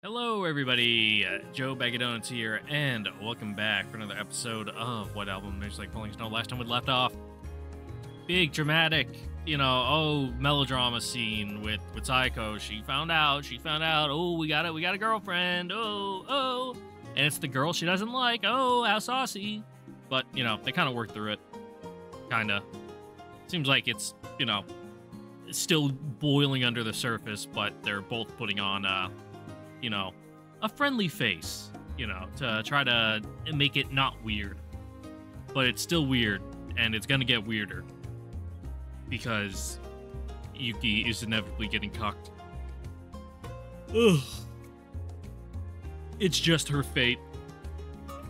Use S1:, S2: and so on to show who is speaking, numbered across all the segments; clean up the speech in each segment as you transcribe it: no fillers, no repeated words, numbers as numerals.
S1: Hello, everybody. Joe Bag of Donuts here, and welcome back for another episode of What Album Makes Like Falling Snow. Last time we left off, big dramatic, melodrama scene with Sayoko. She found out. Oh, we got a girlfriend. Oh, and it's the girl she doesn't like. Oh, how saucy. But they kind of work through it. Kinda. Seems like it's still boiling under the surface, but they're both putting on a friendly face, to try to make it not weird. But it's still weird, and it's gonna get weirder. Because Yuki is inevitably getting cucked. Ugh. It's just her fate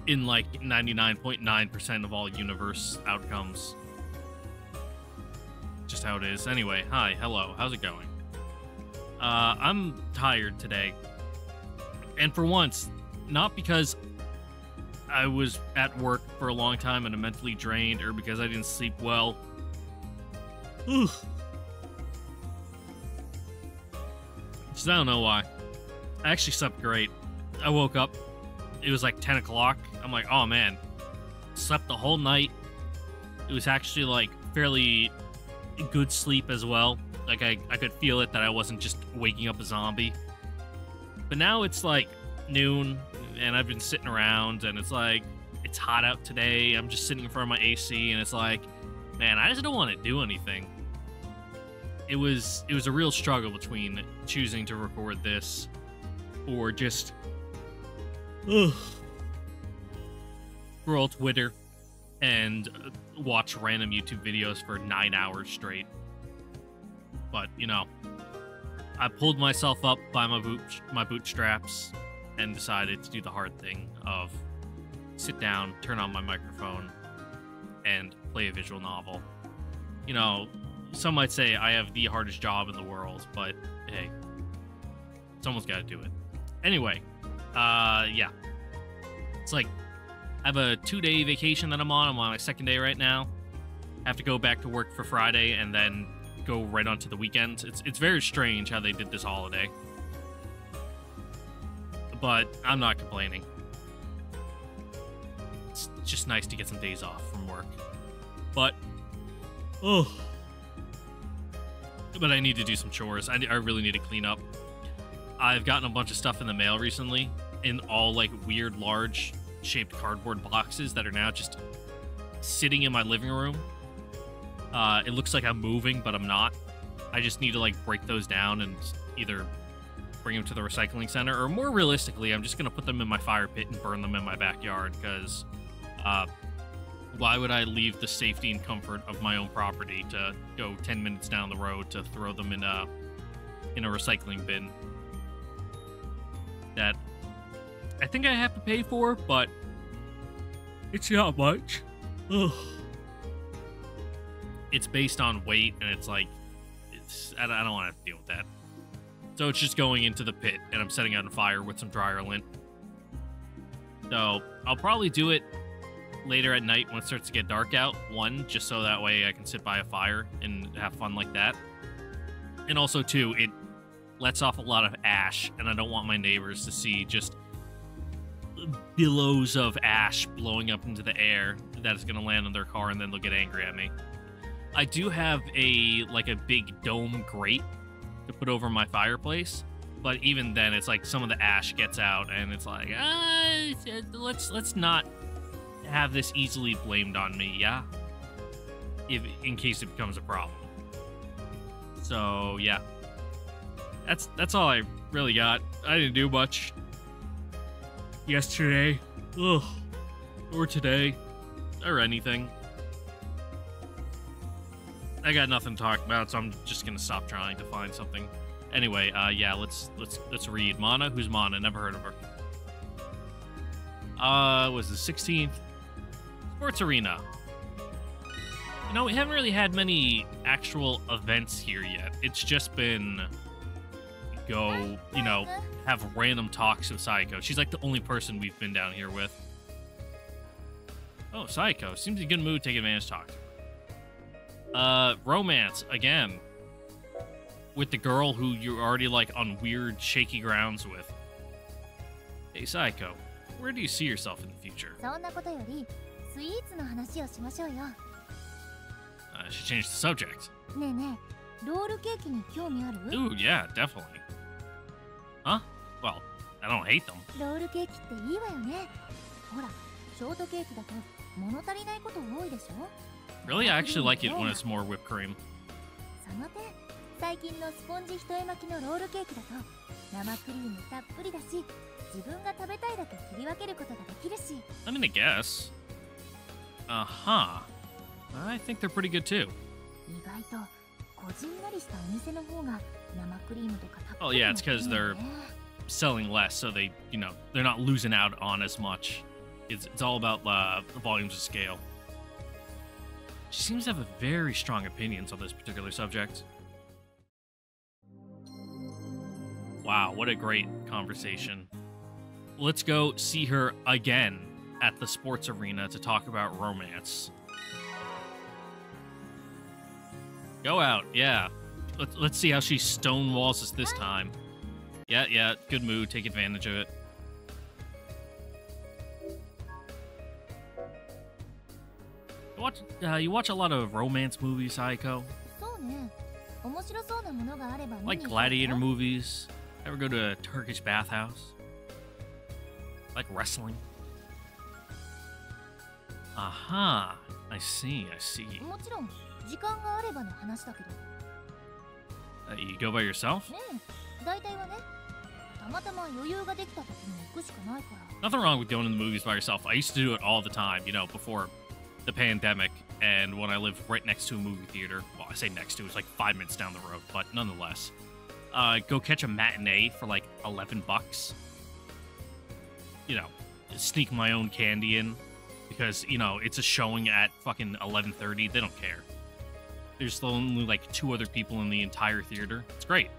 S1: in, 99.9% of all universe outcomes. Just how it is. Anyway, hi, hello, how's it going? I'm tired today. And for once, not because I was at work for a long time and I'm mentally drained or because I didn't sleep well. Ugh. Just I don't know why. I actually slept great. I woke up. It was like 10 o'clock. I'm like, oh man. Slept the whole night. It was actually fairly good sleep as well. Like I could feel it that I wasn't just waking up a zombie. But now it's noon, and I've been sitting around, and it's hot out today. I'm just sitting in front of my AC, and it's man, I just don't want to do anything. It was a real struggle between choosing to record this or just scroll Twitter and watch random YouTube videos for 9 hours straight. But, I pulled myself up by my bootstraps and decided to do the hard thing of sit down, turn on my microphone, and play a visual novel. Some might say I have the hardest job in the world, but hey, someone's got to do it. Anyway, yeah. It's I have a 2-day vacation that I'm on. I'm on my second day right now. I have to go back to work for Friday and then go right onto the weekends. It's very strange how they did this holiday. But I'm not complaining. It's just nice to get some days off from work. But I need to do some chores. I really need to clean up. I've gotten a bunch of stuff in the mail recently in all weird large shaped cardboard boxes that are now just sitting in my living room. It looks like I'm moving, but I'm not. I just need to break those down and either bring them to the recycling center, or more realistically, I'm just gonna put them in my fire pit and burn them in my backyard, because why would I leave the safety and comfort of my own property to go 10 minutes down the road to throw them in a recycling bin that I think I have to pay for, but it's not much. Ugh. It's based on weight, and I don't want to have to deal with that. So it's just going into the pit, and I'm setting out a fire with some dryer lint. So I'll probably do it later at night when it starts to get dark out. One, just so that way I can sit by a fire and have fun like that. And also, two, it lets off a lot of ash, and I don't want my neighbors to see just billows of ash blowing up into the air that is going to land on their car, and then they'll get angry at me. I do have a big dome grate to put over my fireplace, but even then, it's some of the ash gets out, and it's let's not have this easily blamed on me, yeah? In case it becomes a problem. So yeah, that's all I really got. I didn't do much yesterday, or today, or anything. I got nothing to talk about, so I'm just gonna stop trying to find something. Anyway, yeah, let's read. Mana? Who's Mana? Never heard of her. Was the 16th? Sports Arena. We haven't really had many actual events here yet. It's just been have random talks with Sayoko. She's the only person we've been down here with. Oh, Sayoko. Seems in a good mood to take advantage of talk. Romance, again. With the girl who you're already, on weird, shaky grounds with. Hey, Sayoko, where do you see yourself in the future?
S2: そんなことよりスイーツの話をしましょうよ。
S1: She changed the subject.
S2: ねえねえ、ロールケーキに興味ある？
S1: Ooh, yeah, definitely. Huh? Well, I don't hate them.
S2: ロールケーキっていいわよね。ほら、ショートケーキだと物足りないこと多いでしょ？
S1: Really, I actually like it when it's more whipped cream.
S2: その点、最近のスポンジ一重巻きのロールケーキだと生クリームたっぷりだし、自分が食べたいだけ切り分けることができるし。
S1: I mean, I guess. Uh-huh. I think they're pretty good too.
S2: 意外とこじんまりしたお店の方が生クリームとかたっぷ
S1: Oh
S2: り
S1: yeah,
S2: 乗
S1: it's
S2: ってる
S1: because
S2: の
S1: they're
S2: ね。
S1: selling less, so they, they're not losing out on as much. It's all about the volumes of scale. She seems to have a very strong opinions on this particular subject. Wow, what a great conversation. Let's go see her again at the sports arena to talk about romance. Go out, yeah. Let's see how she stonewalls us this time. Yeah, good mood. Take advantage of it. You watch a lot of romance movies, Sayoko?
S2: そうね。面白そうなものがあれば見に
S1: Like
S2: 行こうよ。
S1: gladiator movies? Ever go to a Turkish bathhouse? Like wrestling? Aha, I see.
S2: もちろん時間があればの話だけど。
S1: You go by yourself?
S2: ねえ、大体はね。たまたま余裕ができた時に行くしかないから。
S1: Nothing wrong with going to the movies by yourself. I used to do it all the time, before the pandemic, and when I lived right next to a movie theater. Well, I say next to, it's like 5 minutes down the road, but nonetheless. Go catch a matinee for like $11. Sneak my own candy in, because, it's a showing at fucking 11:30. They don't care. There's only like 2 other people in the entire theater. It's great.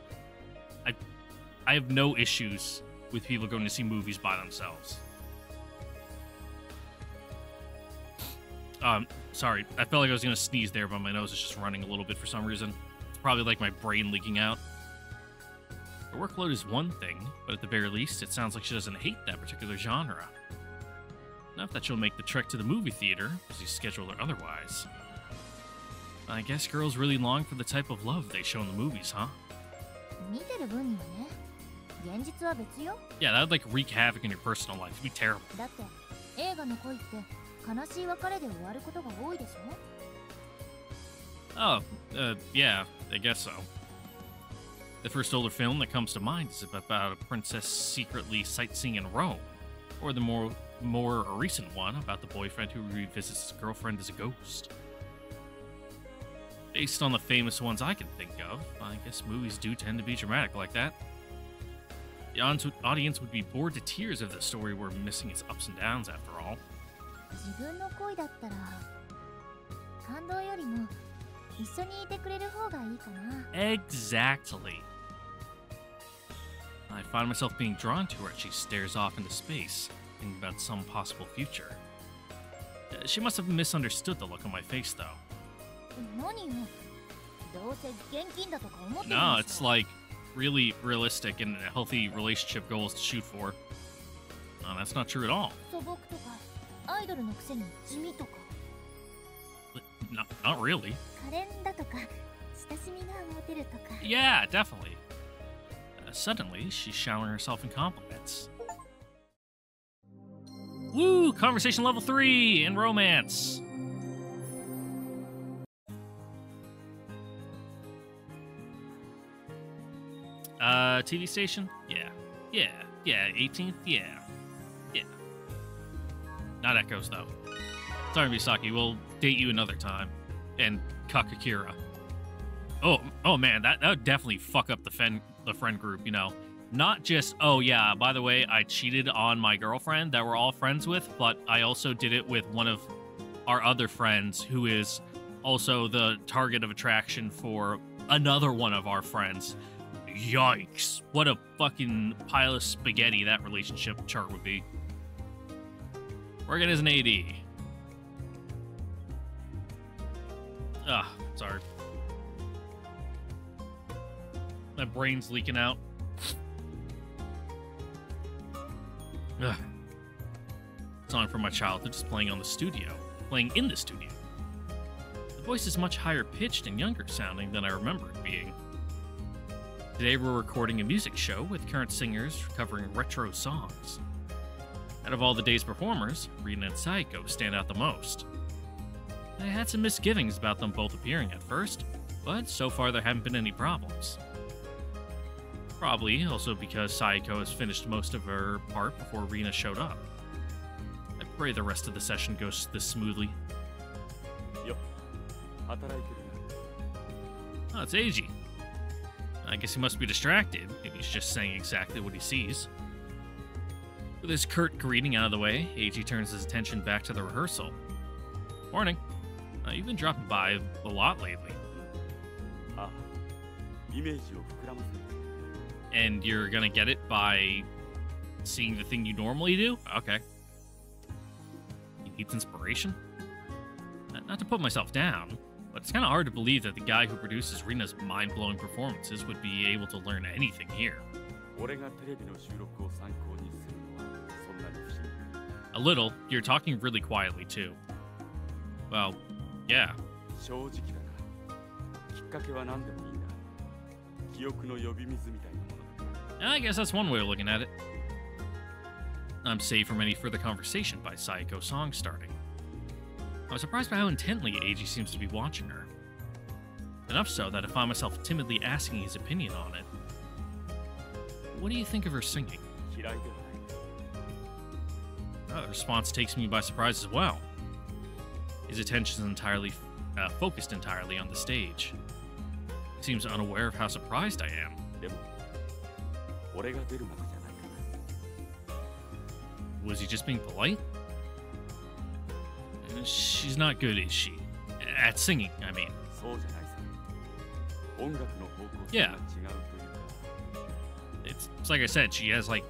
S1: I have no issues with people going to see movies by themselves. Sorry. I felt like I was going to sneeze there, but my nose is just running a little bit for some reason. It's probably like my brain leaking out. Her workload is one thing, but at the very least, it sounds like she doesn't hate that particular genre. Enough that she'll make the trek to the movie theater, busy schedule or otherwise. I guess girls really long for the type of love they show in the movies, huh?
S2: 見てる分にはね。現実は別よ。
S1: Yeah, that would like wreak havoc in your personal life. It'd be terrible.
S2: だって映画の恋って悲しい別れで終わることが多いでしょ？
S1: Oh, yeah, I guess so. The first older film that comes to mind is about a princess secretly sightseeing in Rome, or the more recent one about the boyfriend who revisits his girlfriend as a ghost. Based on the famous ones I can think of, I guess movies do tend to be dramatic like that. The audience would be bored to tears if the story were missing its ups and downs after all.
S2: 自分の恋だったら感動よりも一緒にいてくれる方がいいかな。
S1: Exactly. I find myself being drawn to her as she stares off into space, thinking about some possible future. She must have misunderstood the look on my face, though.
S2: 何よ。どうせ現金だとか思ってるんでしょ。
S1: No, it's like really realistic and healthy relationship goals to shoot for. No, that's not true at all.
S2: 素朴とかアイドルのくせに地味とか。
S1: Not really.
S2: 可憐だとか親しみが持てるとか。
S1: Yeah, definitely. Suddenly, she's showering herself in compliments. Woo! Conversation level 3 in romance. TV station? Yeah. 18th? Yeah. Not Echoes, though. Sorry, Misaki, we'll date you another time. And Kakakira. Oh man, that would definitely fuck up the friend group, Not just, oh yeah, by the way, I cheated on my girlfriend that we're all friends with, but I also did it with one of our other friends who is also the target of attraction for another one of our friends. Yikes. What a fucking pile of spaghetti that relationship chart would be. Working as an AD. Sorry. My brain's leaking out. Ugh. Song from my childhood is playing in the studio. The voice is much higher pitched and younger sounding than I remember it being. Today we're recording a music show with current singers covering retro songs. Out of all the day's performers, Rina and Sayoko stand out the most. I had some misgivings about them both appearing at first, but so far there haven't been any problems. Probably also because Sayoko has finished most of her part before Rina showed up. I pray the rest of the session goes this smoothly. Oh, it's Eiji. I guess he must be distracted. Maybe he's just saying exactly what he sees. With his curt greeting out of the way, Eiji turns his attention back to the rehearsal. Morning. You've been dropping by a lot lately. And you're gonna get it by seeing the thing you normally do? Okay. He needs inspiration? Not to put myself down, but it's kind of hard to believe that the guy who produces Rina's mind-blowing performances would be able to learn anything here. A little. You're talking really quietly, too. Well, yeah. I guess that's one way of looking at it. I'm saved from any further conversation by Sayoko's song starting. I was surprised by how intently Eiji seems to be watching her. Enough so that I find myself timidly asking his opinion on it. What do you think of her singing? The response takes me by surprise as well. His attention is entirely focused entirely on the stage. He seems unaware of how surprised I am. Was he just being polite? She's not good, is she? At singing, I mean. Yeah. It's like I said, she has like,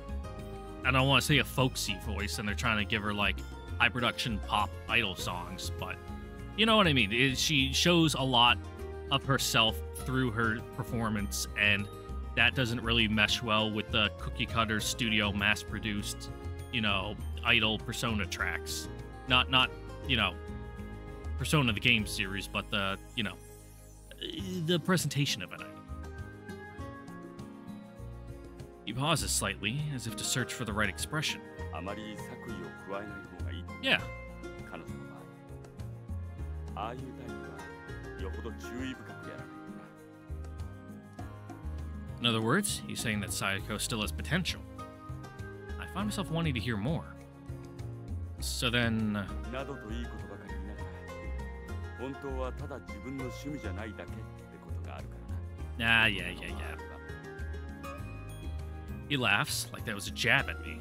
S1: I don't want to say a folksy voice, and they're trying to give her like high production pop idol songs, but you know what I mean. She shows a lot of herself through her performance, and that doesn't really mesh well with the cookie cutter studio mass produced, you know, idol persona tracks. Not, you know, Persona the game series, but the, you know, the presentation of it. He pauses slightly, as if to search for the right expression. Yeah. In other words, he's saying that Sayoko still has potential. I find myself wanting to hear more. So then... yeah. He laughs, like that was a jab at me.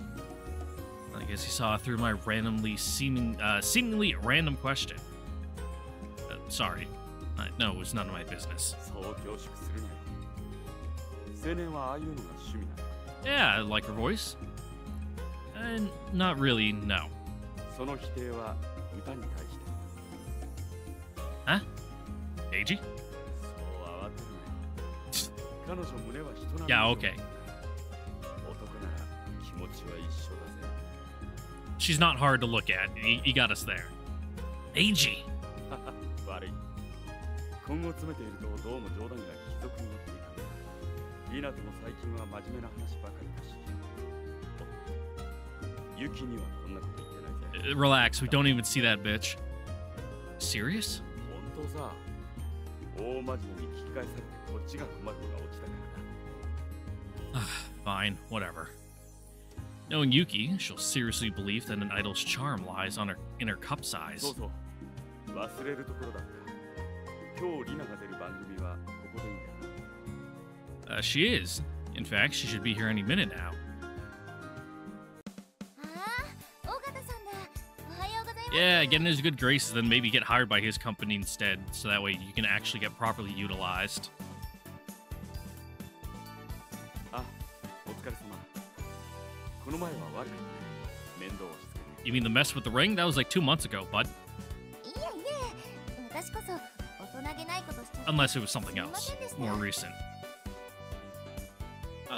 S1: I guess he saw through my seemingly random question. Sorry. No, it was none of my business. Yeah, I like her voice. Not really, no. Huh? Eiji? Yeah, okay. She's not hard to look at. He got us there. Eiji! Relax, we don't even see that bitch. Serious? Fine, whatever. Knowing Yuki, she'll seriously believe that an idol's charm lies in her cup size. She is. In fact, she should be here any minute now. Yeah, get in his good graces, then maybe get hired by his company instead, so that way you can actually get properly utilized. You mean the mess with the ring? That was like 2 months ago, bud. Unless it was something else, more recent.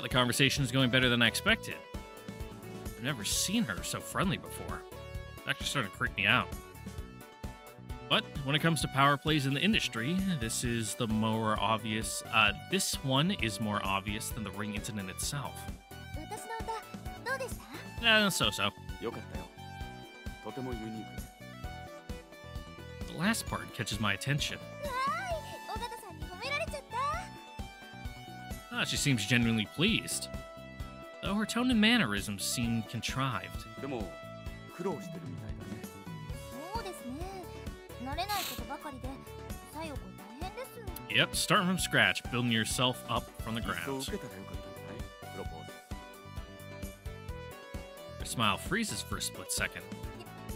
S1: The conversation is going better than I expected. I've never seen her so friendly before. It's actually starting to creep me out. But when it comes to power plays in the industry, this is the more obvious. This one is more obvious than the ring incident itself.
S2: 私の歌どうでした？
S1: So-so.
S3: よかったよ。とてもユニークで。
S1: The last part catches my attention.
S2: 尾形さんに褒められちゃった。
S1: She seems genuinely pleased, though her tone and mannerisms seem contrived.
S3: でも苦労してるみたいだね。
S2: そうですね。慣れないことばかりで、さよこ大変です。
S1: Yep, starting from scratch, building yourself up from the
S3: そう
S1: ground.
S3: 受けたらよかったんじゃない？プロポーズ。
S1: Her smile freezes for a split second.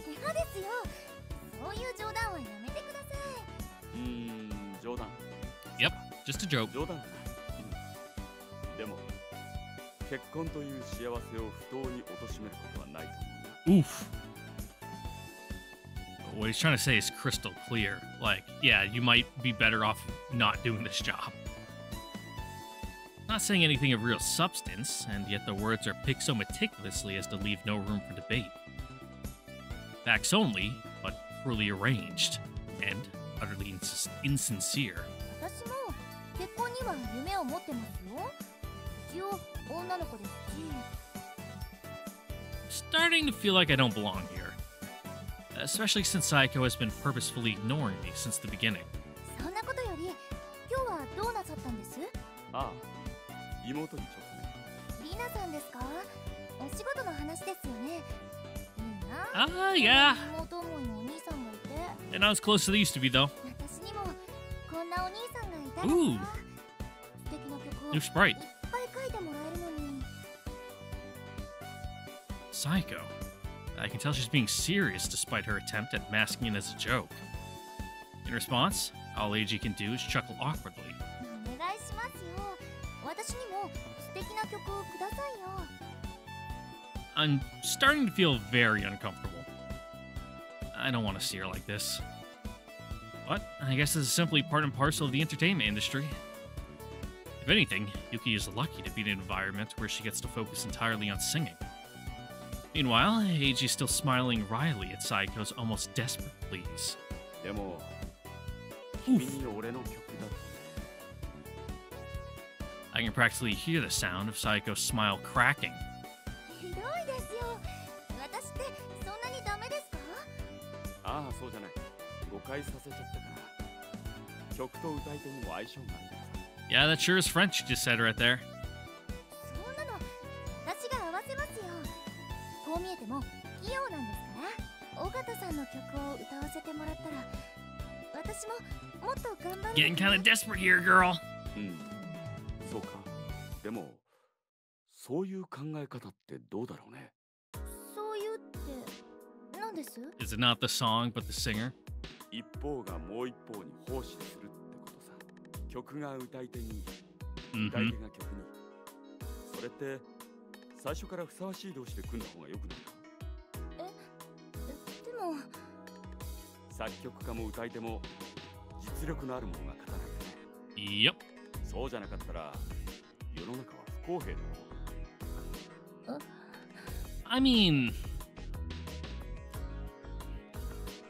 S2: 嫌ですよ。そういう冗談はやめてください。
S3: 冗談。
S1: Yep, just a joke.
S3: 冗談だな。でも結婚という幸せを不当に貶めることはないと思うな。
S1: Oof. What he's trying to say is crystal clear. Like, yeah, you might be better off not doing this job. Not saying anything of real substance, and yet the words are picked so meticulously as to leave no room for debate. Facts only, but poorly arranged, and utterly insincere.
S2: 私も結婚には夢を持ってますよ。一応女の子ですし。
S1: Starting to feel like I don't belong here. Especially since Sayoko has been purposefully ignoring me since the beginning.
S2: そんなことより、今日はどうなさったんです？
S3: ああ、妹にちょっとね。
S2: リナさんですか？お仕事の話ですよね。いいな。
S1: Yeah.
S2: 妹思いのお兄さんがいて。
S1: They're not as close as they used to be, though.
S2: 私にもこんなお兄さんがいたらな。
S1: Ooh.
S2: 素敵な曲を
S1: New
S2: いっ
S1: sprite.
S2: ぱい書いてもらえるのに。
S1: Sayoko. I can tell she's being serious despite her attempt at masking it as a joke. In response, all AG can do is chuckle awkwardly.
S2: お願いしますよ。私にも素敵な曲をくださいよ。
S1: I'm starting to feel very uncomfortable. I don't want to see her like this. But I guess this is simply part and parcel of the entertainment industry. If anything, Yuki is lucky to be in an environment where she gets to focus entirely on singing. Meanwhile, Eiji is still smiling wryly at Saiko's almost desperate pleas.
S3: でも君に俺の曲だとね。
S1: I can practically hear the sound of Saiko's smile cracking.
S2: ひどいですよ。私ってそんなにダメですか？
S3: ああ、そうじゃない。誤解させちゃったから。曲と歌い手にも相性があるからさ。
S1: Yeah, that sure is French you just said right there.
S2: そんなの私が合わせますよ。こう見えても器用なんですから。尾形さんの曲を歌わせてもらったら、私ももっと頑張る。
S1: Getting kind of desperate here, girl.
S3: そうか。でもそういう考え方ってどうだろうね。
S2: そういうって何です？
S1: Is it not the song, but the singer?
S3: 一方がもう一方に奉仕するってことさ。曲が歌い手に、歌い手が曲に。それって最初からふさわしい同士で組んだ方がよくないか？
S2: でも
S3: 作曲家も歌い手も実力のある者が勝たないとね。
S1: Yep.
S3: そうじゃなかったら世の中は不公平だ。
S1: I mean,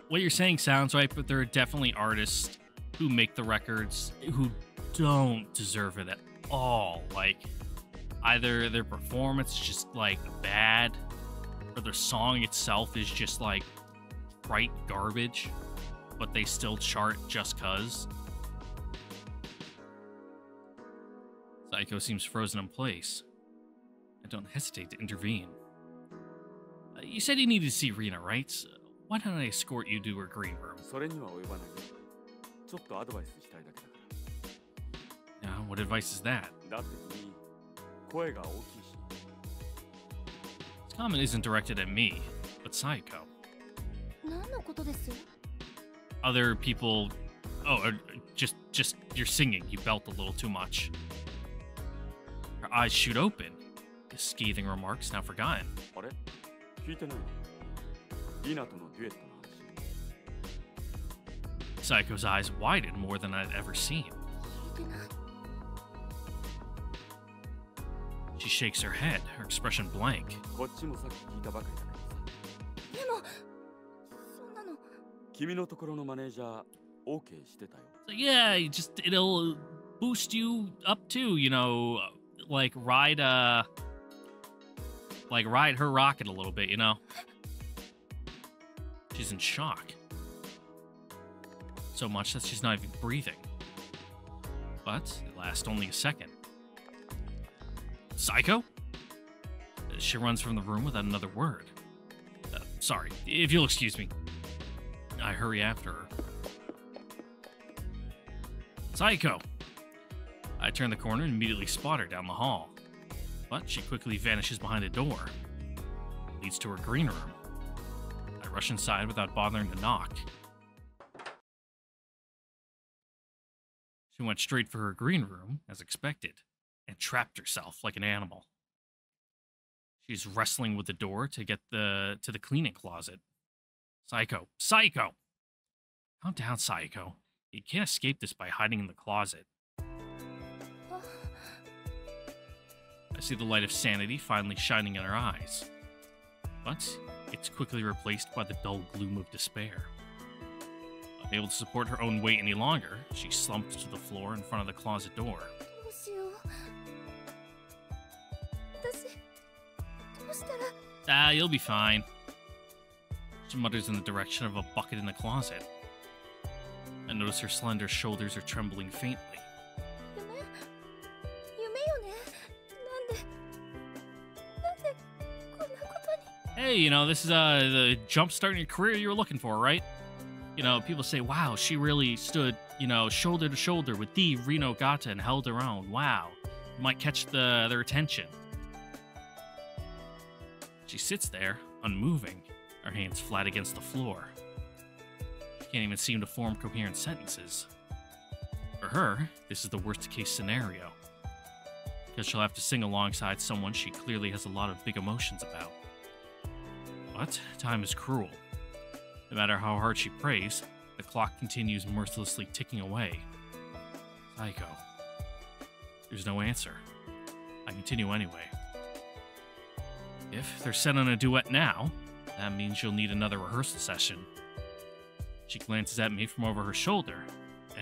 S1: what you're saying sounds right, but there are definitely artists who make the records who don't deserve it at all. Like, either their performance is just like bad, or their song itself is just like bright garbage, but they still chart just cause. Sayoko seems frozen in place. I don't hesitate to intervene. You said you needed to see Rina, right? Why don't I escort you to her green room?
S3: それには及ばない。ちょっとアドバイスしたいだけだか
S1: Now, what advice is that?
S3: ら。だって君、声が大きいし。
S1: This comment isn't directed at me, but Sayoko.
S2: 何のことです？
S1: Other people... Oh, just you're singing. You belt a little too much. Her eyes shoot open. His scathing remarks now forgotten.
S3: あれ？聞いてないの？リナとのデュエットの話。
S1: Sayiko's eyes widen more than I'd ever seen.
S2: 聞いてない。
S1: She shakes her head, her expression blank.
S3: こっちもさっき聞いたばかりだけどさ。
S2: でもそんなの。
S3: 君のところのマネージャー OK してたよ。
S1: So yeah, it'll boost you up too, you know, like ride her rocket a little bit, you know. She's in shock. So much that she's not even breathing. But it lasts only a second. Sayoko? She runs from the room without another word. Sorry, if you'll excuse me. I hurry after her. Sayoko! I turn the corner and immediately spot her down the hall. But she quickly vanishes behind a door. It leads to her green room. I rush inside without bothering to knock. She went straight for her green room, as expected, and trapped herself like an animal. She's wrestling with the door to get to the cleaning closet. Sayoko! Sayoko! Calm down, Sayoko. You can't escape this by hiding in the closet. I see the light of sanity finally shining in her eyes. But it's quickly replaced by the dull gloom of despair. Unable to support her own weight any longer, she slumped to the floor in front of the closet door.
S2: どうしよう。私どうしたら。
S1: Ah, you'll be fine. She mutters in the direction of a bucket in the closet. I notice her slender shoulders are trembling faintly.
S2: 夢よね。なんでこんなことに。
S1: Hey, you know, this is the jump start in your career you were looking for, right? You know, people say, wow, she really stood, you know, shoulder to shoulder with the Reno Gata and held her own. Wow. You might catch their attention. She sits there, unmoving, her hands flat against the floor. She can't even seem to form coherent sentences. For her, this is the worst case scenario, because she'll have to sing alongside someone she clearly has a lot of big emotions about. But time is cruel. No matter how hard she prays, the clock continues mercilessly ticking away. Sayoko. There's no answer. I continue anyway. If they're set on a duet now, that means you'll need another rehearsal session. She glances at me from over her shoulder,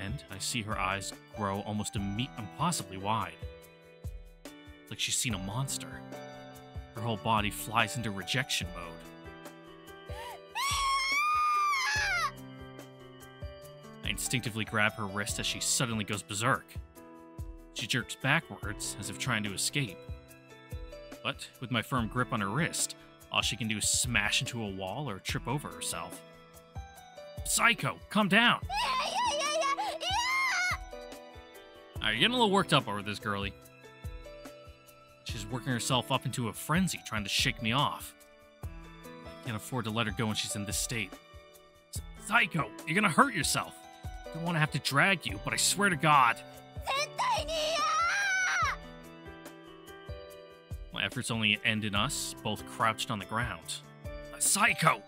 S1: and I see her eyes grow almost impossibly wide. It's like she's seen a monster. Her whole body flies into rejection mode. I instinctively grab her wrist as she suddenly goes berserk. She jerks backwards, as if trying to escape. But with my firm grip on her wrist, all she can do is smash into a wall or trip over herself. Sayoko, calm down! Alright, you're getting a little worked up over this, girlie. She's working herself up into a frenzy, trying to shake me off. I can't afford to let her go when she's in this state. Sayoko, you're gonna hurt yourself. I don't want to have to drag you, but I swear to God. My efforts only end in us, both crouched on the ground. Sayoko!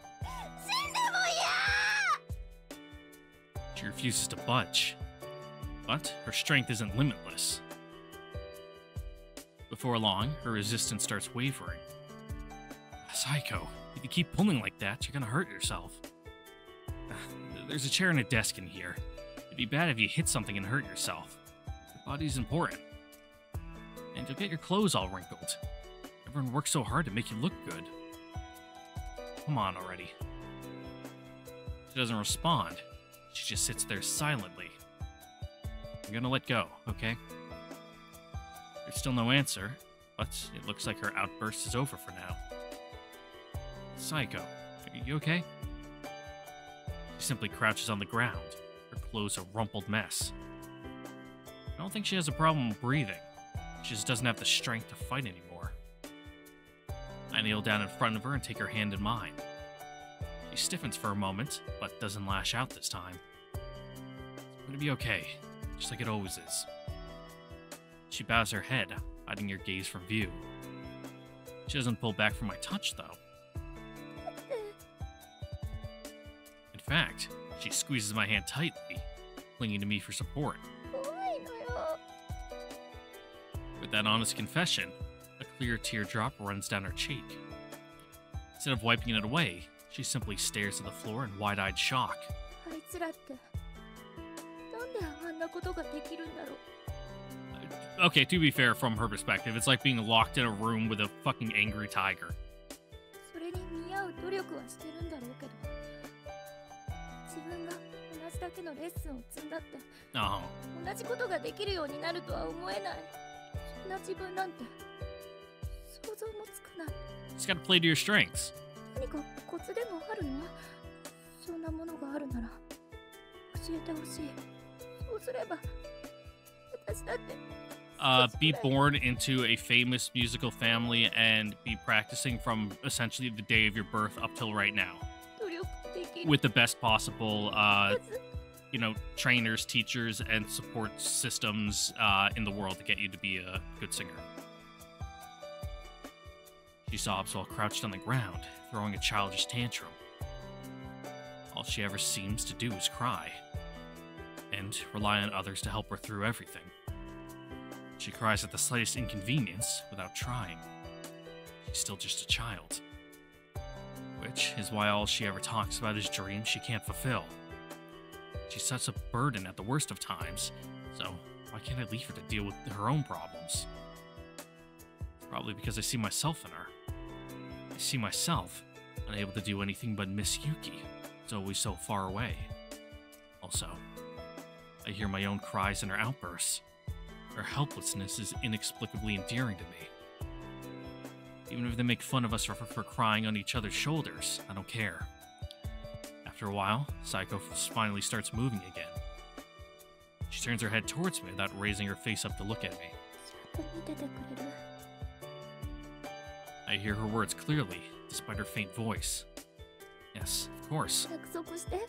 S1: She refuses to budge. But her strength isn't limitless. Before long, her resistance starts wavering. Sayoko, if you keep pulling like that, you're gonna hurt yourself. There's a chair and a desk in here. It'd be bad if you hit something and hurt yourself. Your body's important. And you'll get your clothes all wrinkled. Everyone works so hard to make you look good. Come on already. She doesn't respond. She just sits there silently. I'm gonna let go, okay? There's still no answer, but it looks like her outburst is over for now. Sayoko, are you okay? She simply crouches on the ground, her clothes a rumpled mess. I don't think she has a problem breathing. She just doesn't have the strength to fight anymore. I kneel down in front of her and take her hand in mine. She stiffens for a moment, but doesn't lash out this time. It's going to be okay, just like it always is. She bows her head, hiding her gaze from view. She doesn't pull back from my touch, though. In fact, she squeezes my hand tightly, clinging to me for support. With that honest confession, a clear teardrop runs down her cheek. Instead of wiping it away, she simply stares at the floor in wide-eyed shock.
S2: あいつらってなんであんなことができるんだろう。
S1: Okay, to be fair, from her perspective, it's like being locked in a room with a fucking angry tiger.
S2: それに見合う努力はしてるんだろうけど、自分が同じだけのレッスンを積んだって
S1: Oh.
S2: 同じことができるようになるとは思えない。そんな自分なんて想像もつかない。
S1: Just gotta play to your strengths.
S2: 何かコツでもあるの？そんなものがあるなら教えてほしい。そうすれば私だって
S1: Be born into a famous musical family and be practicing from essentially the day of your birth up till right now.
S2: 努力できる。
S1: With the best possible, trainers, teachers, and support systems in the world to get you to be a good singer. She sobs while crouched on the ground, throwing a childish tantrum. All she ever seems to do is cry, and rely on others to help her through everything. She cries at the slightest inconvenience without trying. She's still just a child. Which is why all she ever talks about is dreams she can't fulfill. She's such a burden at the worst of times, so why can't I leave her to deal with her own problems? It's probably because I see myself in her. I see myself, unable to do anything but miss Yuki. It's always so far away. Also, I hear my own cries and her outbursts. Her helplessness is inexplicably endearing to me. Even if they make fun of us for crying on each other's shoulders, I don't care. After a while, Sayoko finally starts moving again. She turns her head towards me without raising her face up to look at me.
S2: ちゃんと見ててくれる。
S1: I hear her words clearly, despite her faint voice. Yes, of course.
S2: 約束して。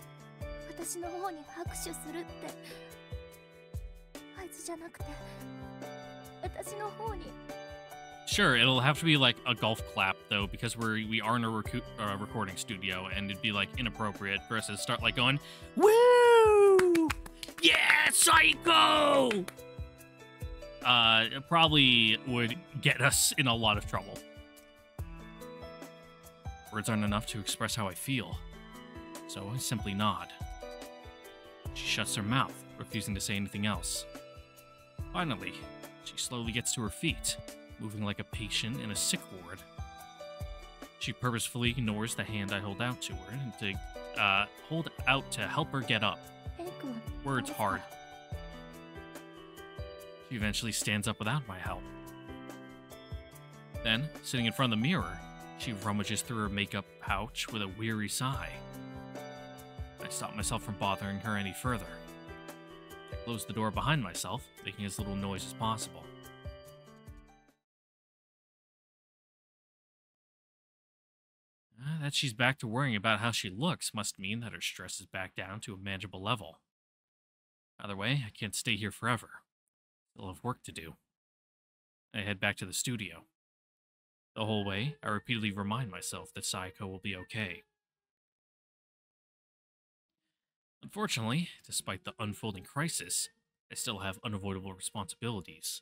S2: 私の方に拍手するって。あいつじゃなくて、私の方に。
S1: Sure, it'll have to be like a golf clap though, because we are in a recording studio, and it'd be like inappropriate for us to start like going, "Woo! Yeah, Sayoko!" It probably would get us in a lot of trouble. Words aren't enough to express how I feel, so I simply nod. She shuts her mouth, refusing to say anything else. Finally, she slowly gets to her feet, moving like a patient in a sick ward. She purposefully ignores the hand I hold out to her and to hold out to help her get up. Words hard. She eventually stands up without my help. Then, sitting in front of the mirror, she rummages through her makeup pouch with a weary sigh. I stop myself from bothering her any further. I close the door behind myself, making as little noise as possible. That she's back to worrying about how she looks must mean that her stress is back down to a manageable level. Either way, I can't stay here forever. Still have work to do. I head back to the studio. The whole way, I repeatedly remind myself that Sayoko will be okay. Unfortunately, despite the unfolding crisis, I still have unavoidable responsibilities.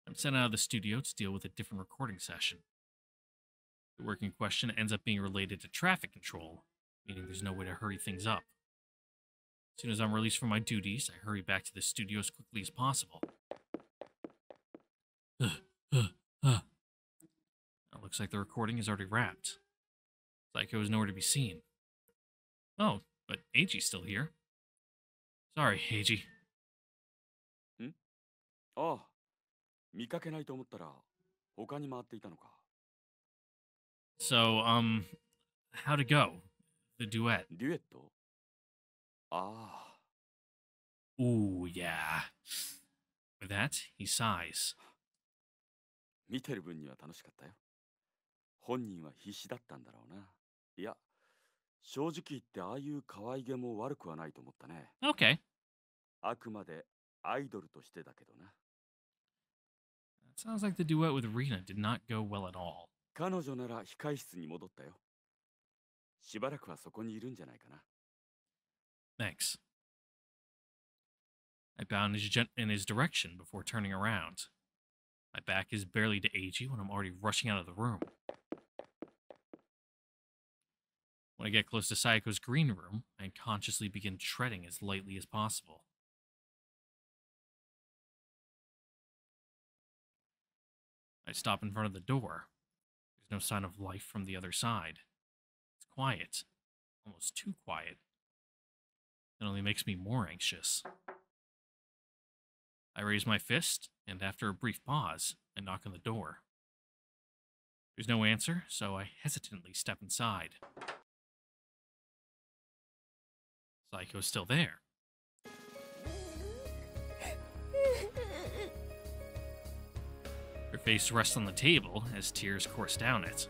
S1: I'm sent out of the studio to deal with a different recording session. The work in question ends up being related to traffic control, meaning there's no way to hurry things up. As soon as I'm released from my duties, I hurry back to the studio as quickly as possible. It looks like the recording is already wrapped. Sayoko is nowhere to be seen. Oh, but Eiji's still here. Sorry, Eiji.
S3: ああ、見かけないと思ったら他に回っていたのか。
S1: So, how'd it go? The duet.
S3: デュエット？ああ。
S1: Ooh, yeah. With that, he sighs.
S3: 見てる分には楽しかったよ。本人は必死だったんだろうな。いや、正直言ってああいう可愛げも悪くはないと思ったね。
S1: Okay.
S3: あくまでアイドルとしてだけどな。
S1: It sounds like the duet with Rina did not go well at all.
S3: 彼女なら控室に戻ったよ。しばらくはそこにいるんじゃないかな。
S1: Thanks. I bow in his direction before turning around. My back is barely to Eiji when I'm already rushing out of the room. When I get close to Sayoko's green room, I unconsciously begin treading as lightly as possible. I stop in front of the door. There's no sign of life from the other side. It's quiet. Almost too quiet. It only makes me more anxious. I raise my fist, and after a brief pause, I knock on the door. There's no answer, so I hesitantly step inside. Sayoko's still there. Her face rests on the table as tears course down it.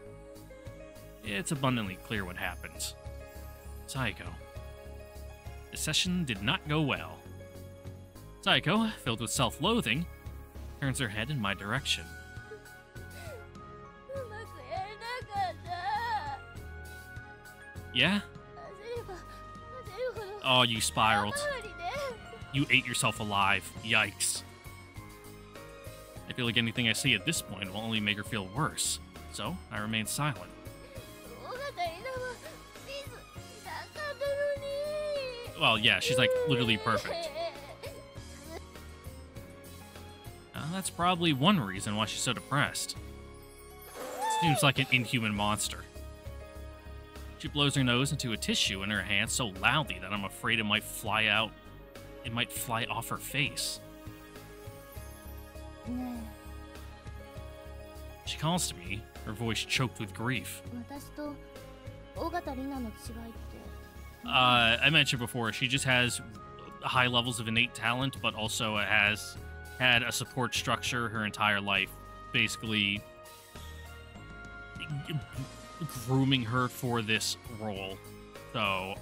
S1: It's abundantly clear what happened. Sayoko. The session did not go well. Sayoko, filled with self-loathing, turns her head in my direction. Yeah? Oh, you spiraled. You ate yourself alive. Yikes. I feel like anything I see at this point will only make her feel worse, so I remain silent. Well, yeah, she's like literally perfect. That's probably one reason why she's so depressed. Seems like an inhuman monster. She blows her nose into a tissue in her hand so loudly that I'm afraid it might fly out. It might fly off her face. She calls to me, her voice choked with grief. I mentioned before, she just has high levels of innate talent, but also has had a support structure her entire life, basically grooming her for this role. So,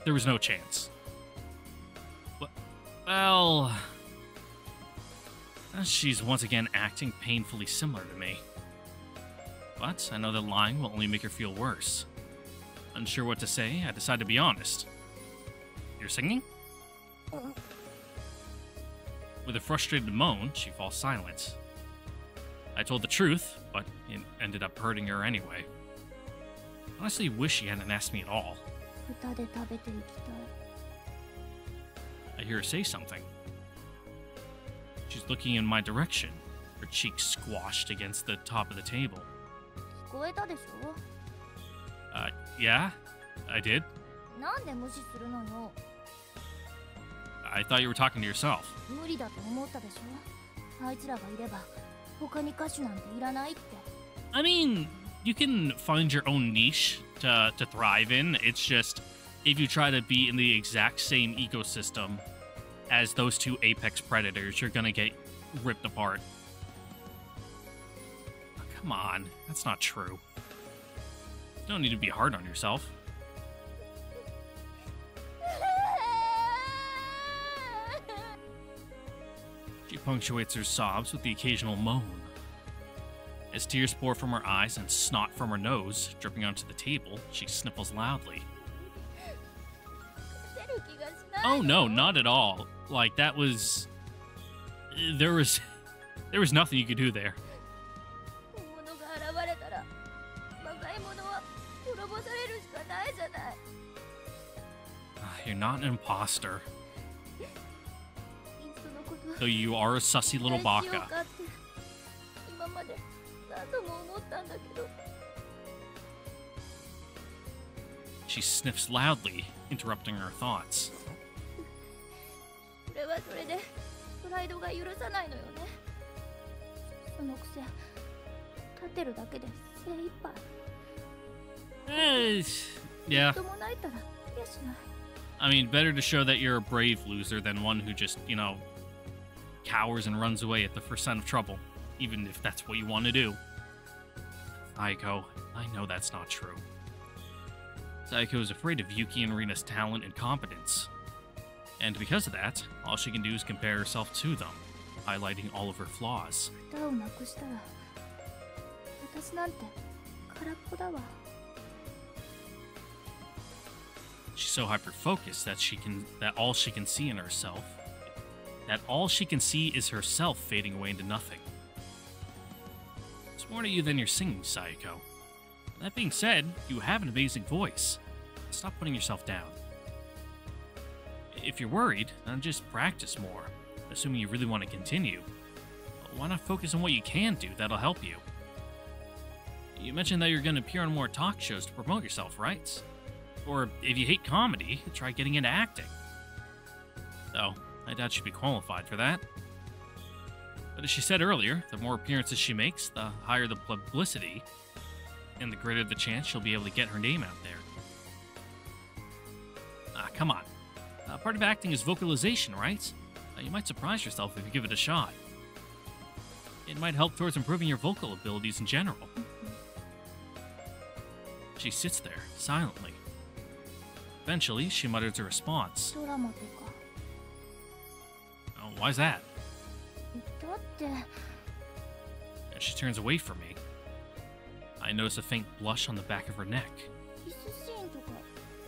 S1: there was no chance. But, well, she's once again acting painfully similar to me. But I know that lying will only make her feel worse. Unsure what to say, I decide to be honest. You're singing? With a frustrated moan, she falls silent. I told the truth, but it ended up hurting her anyway. I honestly wish she hadn't asked me at all. I hear her say something. She's looking in my direction, her cheeks squashed against the top of the table. Yeah, I did. I thought you were talking to yourself. I mean, you can find your own niche to thrive in. It's just, if you try to be in the exact same ecosystem as those two apex predators, you're gonna get ripped apart. Oh, come on, that's not true. You don't need to be hard on yourself. She punctuates her sobs with the occasional moan. As tears pour from her eyes and snot from her nose, dripping onto the table, she sniffles loudly. Oh no, not at all. Like, that was... There was nothing you could do there. You're not an imposter. Though you are a sussy little baka. She sniffs loudly, interrupting her thoughts. Yeah. I mean, better to show that you're a brave loser than one who just, you know, cowers and runs away at the first sign of trouble, even if that's what you want to do. Sayoko, I know that's not true. Sayoko is afraid of Yuki and Rina's talent and competence. And because of that, all she can do is compare herself to them, highlighting all of her flaws. She's so hyper-focused that all she can see is herself fading away into nothing. more to you than your singing, Sayoko. That being said, you have an amazing voice. Stop putting yourself down. If you're worried, then just practice more, assuming you really want to continue. Why not focus on what you can do that'll help you? You mentioned that you're going to appear on more talk shows to promote yourself, right? Or if you hate comedy, try getting into acting. Though, I doubt she'd be qualified for that. But as she said earlier, the more appearances she makes, the higher the publicity, and the greater the chance she'll be able to get her name out there. Come on. Part of acting is vocalization, right? You might surprise yourself if you give it a shot. It might help towards improving your vocal abilities in general. She sits there, silently. Eventually, she mutters a response. Oh, why's that? And she turns away from me. I notice a faint blush on the back of her neck.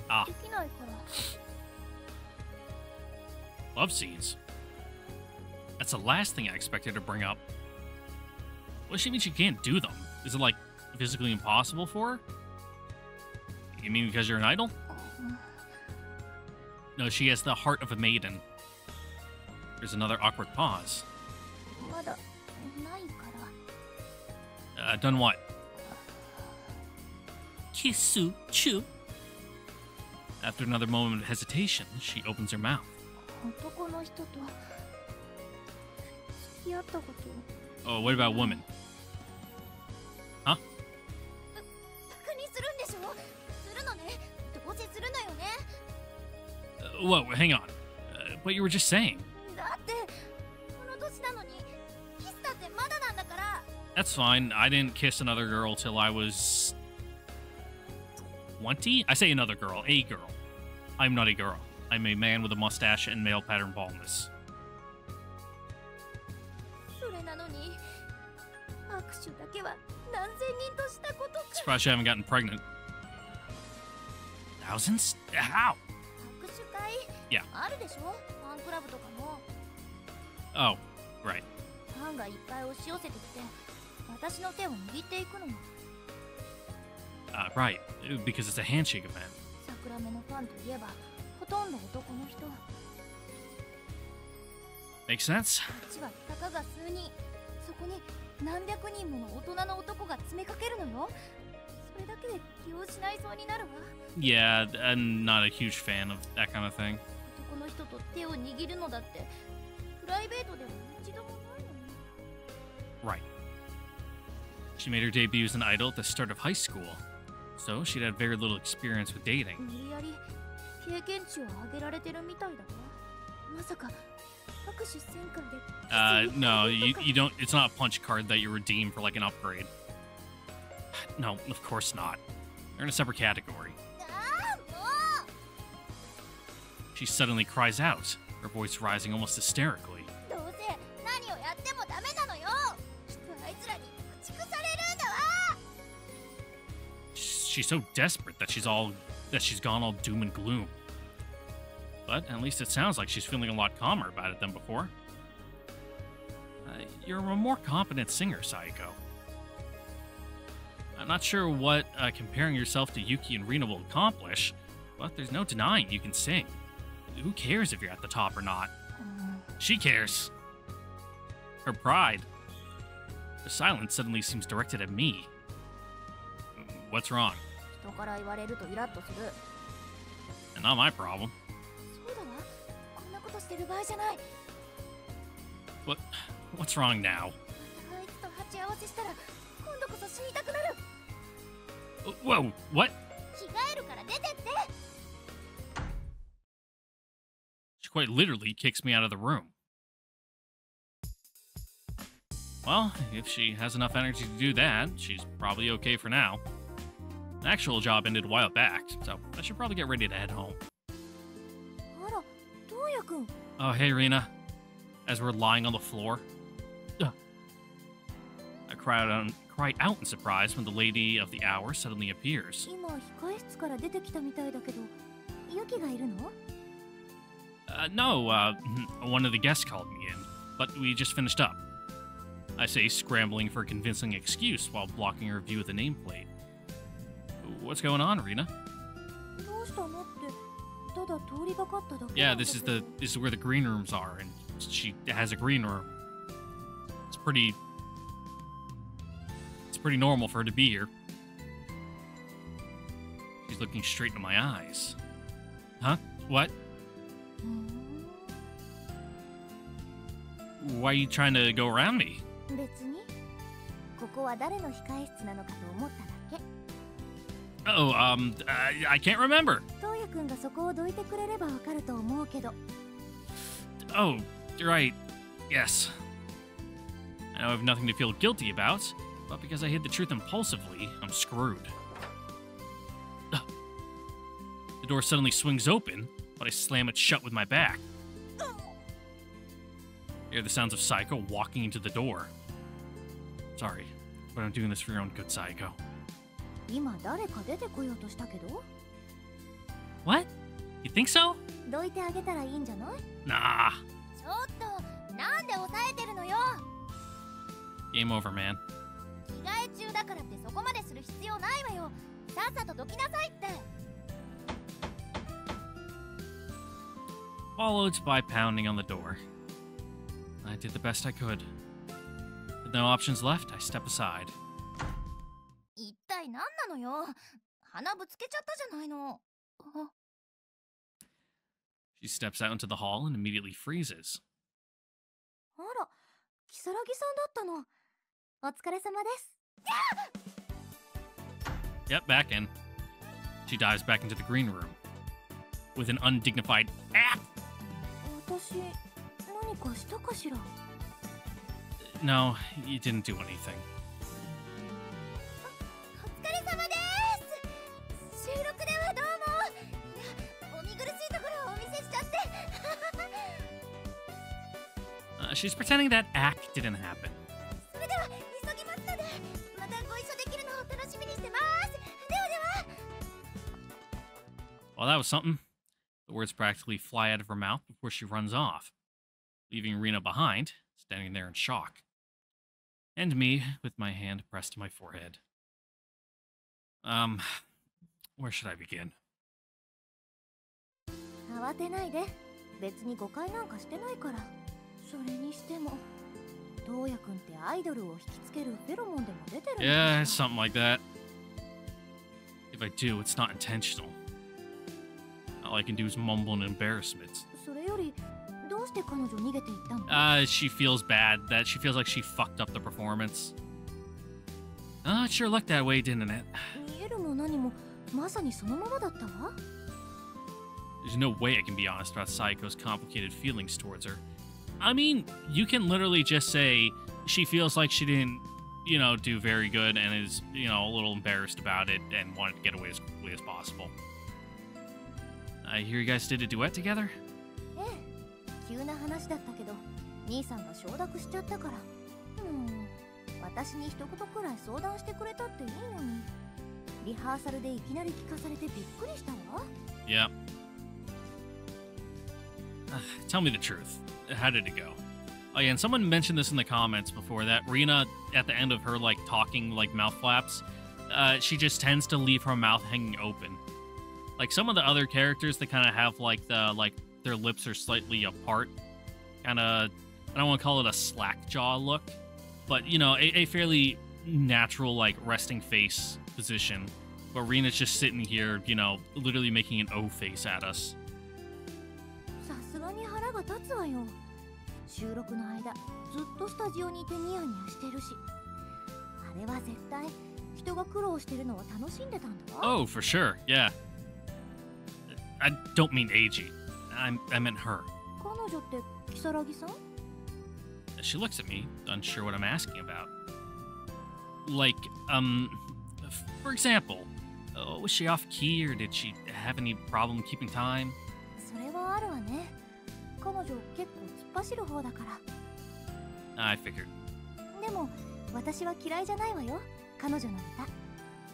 S1: Ah. Love scenes. That's the last thing I expected to bring up. What does she mean she can't do them? Is it, like, physically impossible for her? You mean because you're an idol? No, she has the heart of a maiden. There's another awkward pause. Done what? Kissu chu. After another moment of hesitation, she opens her mouth. Oh, what about women? Huh? Whoa, hang on. What you were just saying. That's fine. I didn't kiss another girl till I was 20? I say another girl, a girl. I'm not a girl. I'm a man with a mustache and male pattern baldness. Surprised you haven't gotten pregnant. Thousands? How? Yeah. Oh, right. Right, because it's a handshake event. Makes sense? Yeah, I'm not a huge fan of that kind of thing. Right. She made her debut as an idol at the start of high school, so she'd had very little experience with dating. No, you don't. It's not a punch card that you redeem for like an upgrade. No, of course not. They're in a separate category. She suddenly cries out, her voice rising almost hysterically. She's so desperate that she's gone all doom and gloom. But at least it sounds like she's feeling a lot calmer about it than before. You're a more competent singer, Sayoko. I'm not sure what comparing yourself to Yuki and Rina will accomplish, but there's no denying you can sing. Who cares if you're at the top or not? She cares. Her pride. The silence suddenly seems directed at me. What's wrong? And not my problem. What's wrong now? Whoa, what? She quite literally kicks me out of the room. Well, if she has enough energy to do that, she's probably okay for now. The actual job ended a while back, so I should probably get ready to head home. Oh, hey, Rina. As we're lying on the floor. I cry out in surprise when the lady of the hour suddenly appears. No, one of the guests called me in, but we just finished up. I say, scrambling for a convincing excuse while blocking her view of the nameplate. What's going on, Rina? Yeah, this is where the green rooms are, and she has a green room. It's pretty normal for her to be here. She's looking straight into my eyes. Huh? What? Why are you trying to go around me? Oh, I can't remember. Oh, you're right. Yes. I know I have nothing to feel guilty about, but because I hid the truth impulsively, I'm screwed. Ugh. The door suddenly swings open, but I slam it shut with my back. I hear the sounds of Sayoko walking into the door. Sorry, but I'm doing this for your own good, Sayoko. What? You think so? Nah. Game over, man. Followed by pounding on the door. I did the best I could. With no options left, I step aside. She steps out into the hall and immediately freezes. Yep, back in. She dives back into the green room. With an undignified "Ah!" No, you didn't do anything. She's pretending that act didn't happen. Well, that was something. The words practically fly out of her mouth before she runs off, leaving Rina behind, standing there in shock. And me, with my hand pressed to my forehead. Where should I begin? Yeah, something like that. If I do, it's not intentional. All I can do is mumble in embarrassment. She feels bad. That she feels like she fucked up the performance. It sure looked that way, didn't it? There's no way I can be honest about Sayoko's complicated feelings towards her. I mean, you can literally just say she feels like she didn't, do very good and is, a little embarrassed about it and wanted to get away as quickly as possible. I hear you guys did a duet together? Yeah. Tell me the truth. How did it go? Oh yeah, and someone mentioned this in the comments before, that Rina, at the end of her, talking, mouth flaps, she just tends to leave her mouth hanging open. Like, some of the other characters that kind of have, their lips are slightly apart. Kind of, I don't want to call it a slack jaw look, but, a fairly natural, resting face position. But Rina's just sitting here, literally making an O face at us. Oh, for sure, yeah. I don't mean Eiji. I meant her. She looks at me, unsure what I'm asking about. For example, was she off key or did she have any problem keeping time? I figured.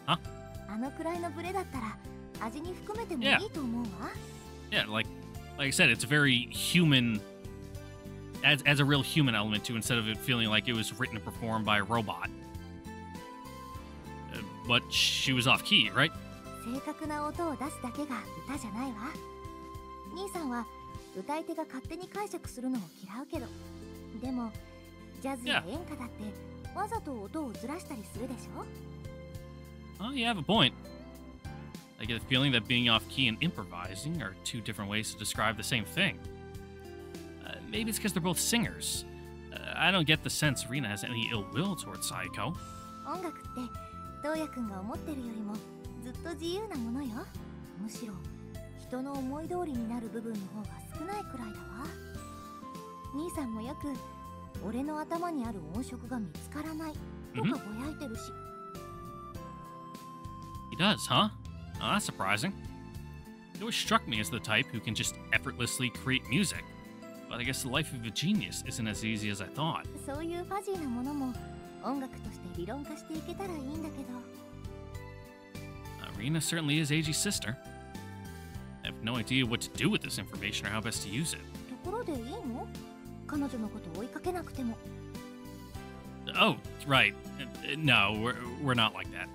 S1: Huh? Yeah. Yeah, like I said, it's very human adds a real human element to, instead of it feeling like it was written and performed by a robot. But she was off key, right?
S2: 正確な音を出すだけが歌じゃないわ。兄さんは歌い手が勝手に解釈するのを嫌うけど、でもジャズや演歌だってわざと音をずらしたりするでしょ?
S1: Oh, you have a point. I get the feeling that being off key and improvising are two different ways to describe the same thing. Maybe it's because they're both singers. I don't get the sense Rina has any ill will towards Sayoko.
S2: 音楽って東也くんが思ってるよりもずっと自由なものよ。むしろ人の思い通りになる部分の方が少ないくらいだわ。兄さんもよく俺の頭にある音色が見つからないとかぼやいてるし。
S1: He does, huh? Oh, that's surprising. He always struck me as the type who can just effortlessly create music. But I guess the life of a genius isn't as easy as I thought.
S2: そういうファジーなものも音楽として理論化していけたらいいんだけど。
S1: Rina certainly is Eiji's sister. I have no idea what to do with this information or how best to use it.
S2: ところでいいの？彼女のこと追いかけなくても。
S1: Oh, right. No, we're not like that.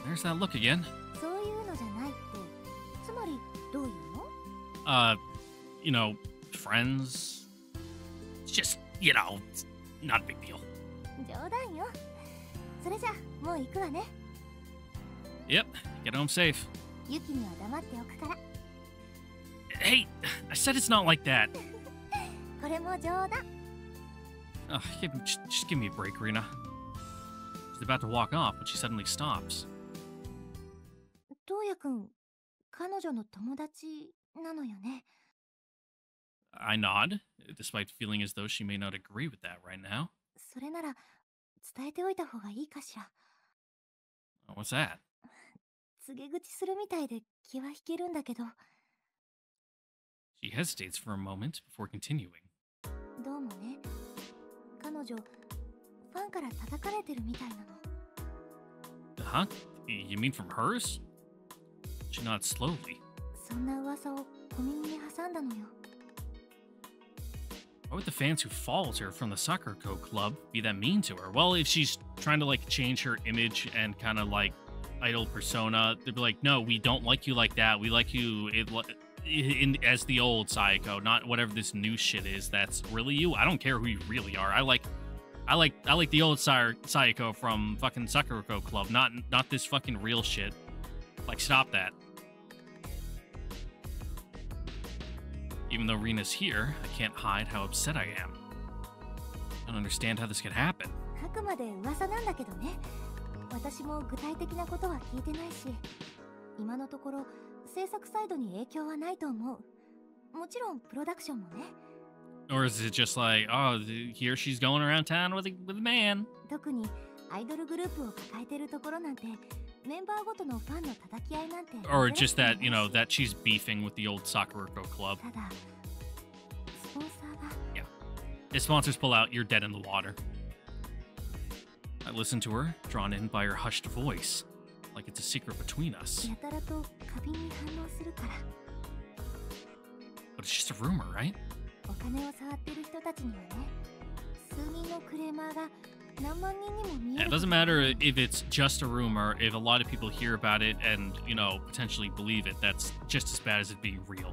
S1: There's that look again.
S2: そういうのじゃないって、つまりどういうの
S1: you know, friends. It's just, you know, it's not a big deal.
S2: 冗談よ。それじゃもう行くわね。
S1: Yep, get home safe.
S2: ユキには黙っておくから。
S1: Hey, I said it's not like that.
S2: これも冗談。
S1: Oh, just give me a break, Rina. She's about to walk off, but she suddenly stops.
S2: 東也くん、彼女の友達なのよね。
S1: I nod, despite feeling as though she may not agree with that right now.
S2: それなら伝えておいた方がいいかしら。
S1: What's that?
S2: 告げ口するみたいで気は引けるんだけど。
S1: She hesitates for a moment before continuing.
S2: どうもね、彼女、ファンから叩かれてるみたいなの。
S1: Huh? You mean from hers? She nods slowly.
S2: そんな噂を小耳に挟んだのよ。
S1: Why would the fans who followed her from the Sakura-ko club be that mean to her? Well, if she's trying to, like, change her image and kind of, like, idol persona, they'd be like, no, we don't like you like that. We like you as the old Sayoko, not whatever this new shit is that's really you. I don't care who you really are. I like the old Sayoko from fucking Sakura-ko club, not this fucking real shit. Like, stop that. Even though Rina's here, I can't hide how upset I am. I don't understand how this could happen.
S2: あくまで噂なんだけどね。私も具体的なことは聞いてないし、今のところ制作サイドに影響はないと思う。もちろんプロダクションもね。
S1: Or is it just like, oh, here she's going around town with a man?
S2: 特にアイドルグループを抱えてるところなんて、メンバーごとのファンの叩き合いなんて。
S1: Or just that, you know, that she's beefing with the old Sakura-ko club.
S2: ただ、スポンサーが。
S1: Yeah. If sponsors pull out, you're dead in the water. I listen to her, drawn in by her hushed voice, like it's a secret between us.
S2: やたらと過敏に反応するから。
S1: But it's just a rumor, right?
S2: お金を触ってる人たちにはね、数人のクレーマーが何万人にも見える。
S1: It doesn't matter if it's just a rumor. If a lot of people hear about it and, you know, potentially believe it, that's just as bad as it being real.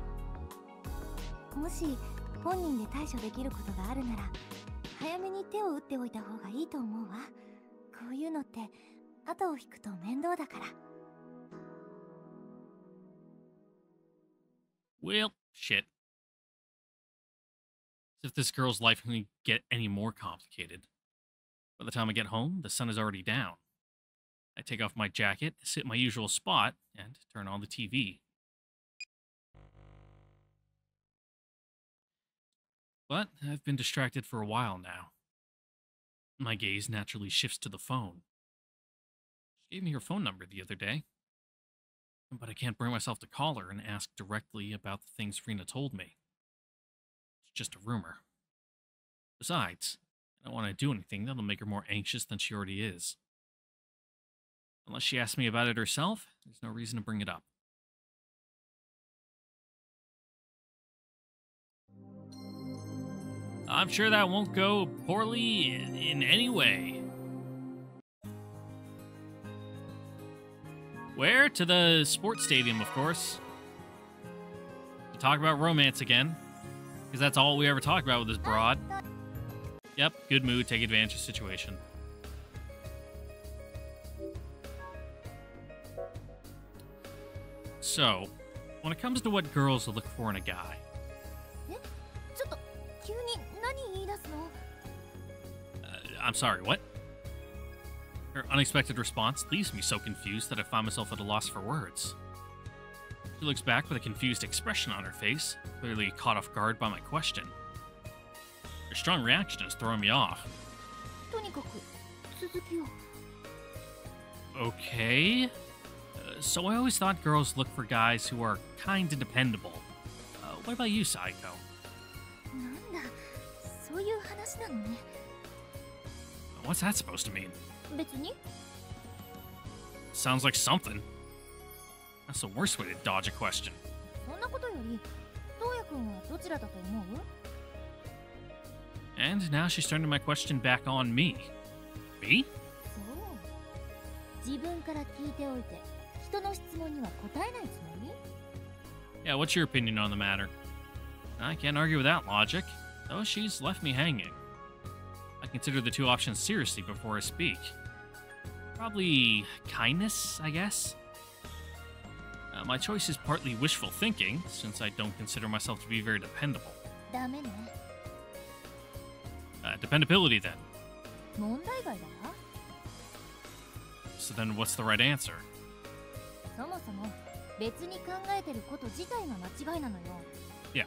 S2: もし本人で対処できることがあるなら、早めに手を打っておいた方がいいと思うわ。こういうのって後を引くと面倒だから。
S1: Well, shit. As if this girl's life can get any more complicated. By the time I get home, the sun is already down. I take off my jacket, sit in my usual spot, and turn on the TV. But I've been distracted for a while now. My gaze naturally shifts to the phone. She gave me her phone number the other day. But I can't bring myself to call her and ask directly about the things Rina told me. It's just a rumor. Besides, I don't want to do anything that'll make her more anxious than she already is. Unless she asks me about it herself, there's no reason to bring it up. I'm sure that won't go poorly in any way. Where? To the sports stadium, of course. To talk about romance again. Because that's all we ever talk about with this broad. Yep, good mood, take advantage of the situation. So, when it comes to what girls look for in a guy. I'm sorry, what? Her unexpected response leaves me so confused that I find myself at a loss for words. She looks back with a confused expression on her face, clearly caught off guard by my question. Her strong reaction is throwing me off. Okay. So I always thought girls look for guys who are kind and dependable. What about you, Sayoko? What's that supposed to mean? Sounds like something. That's the worst way to dodge a question. And now she's turning my question back on me. Me? Yeah, what's your opinion on the matter? I can't argue with that logic, though she's left me hanging. I consider the two options seriously before I speak. Probably kindness, I guess? My choice is partly wishful thinking, since I don't consider myself to be very dependable. Dependability, then. So then what's the right answer? Yeah.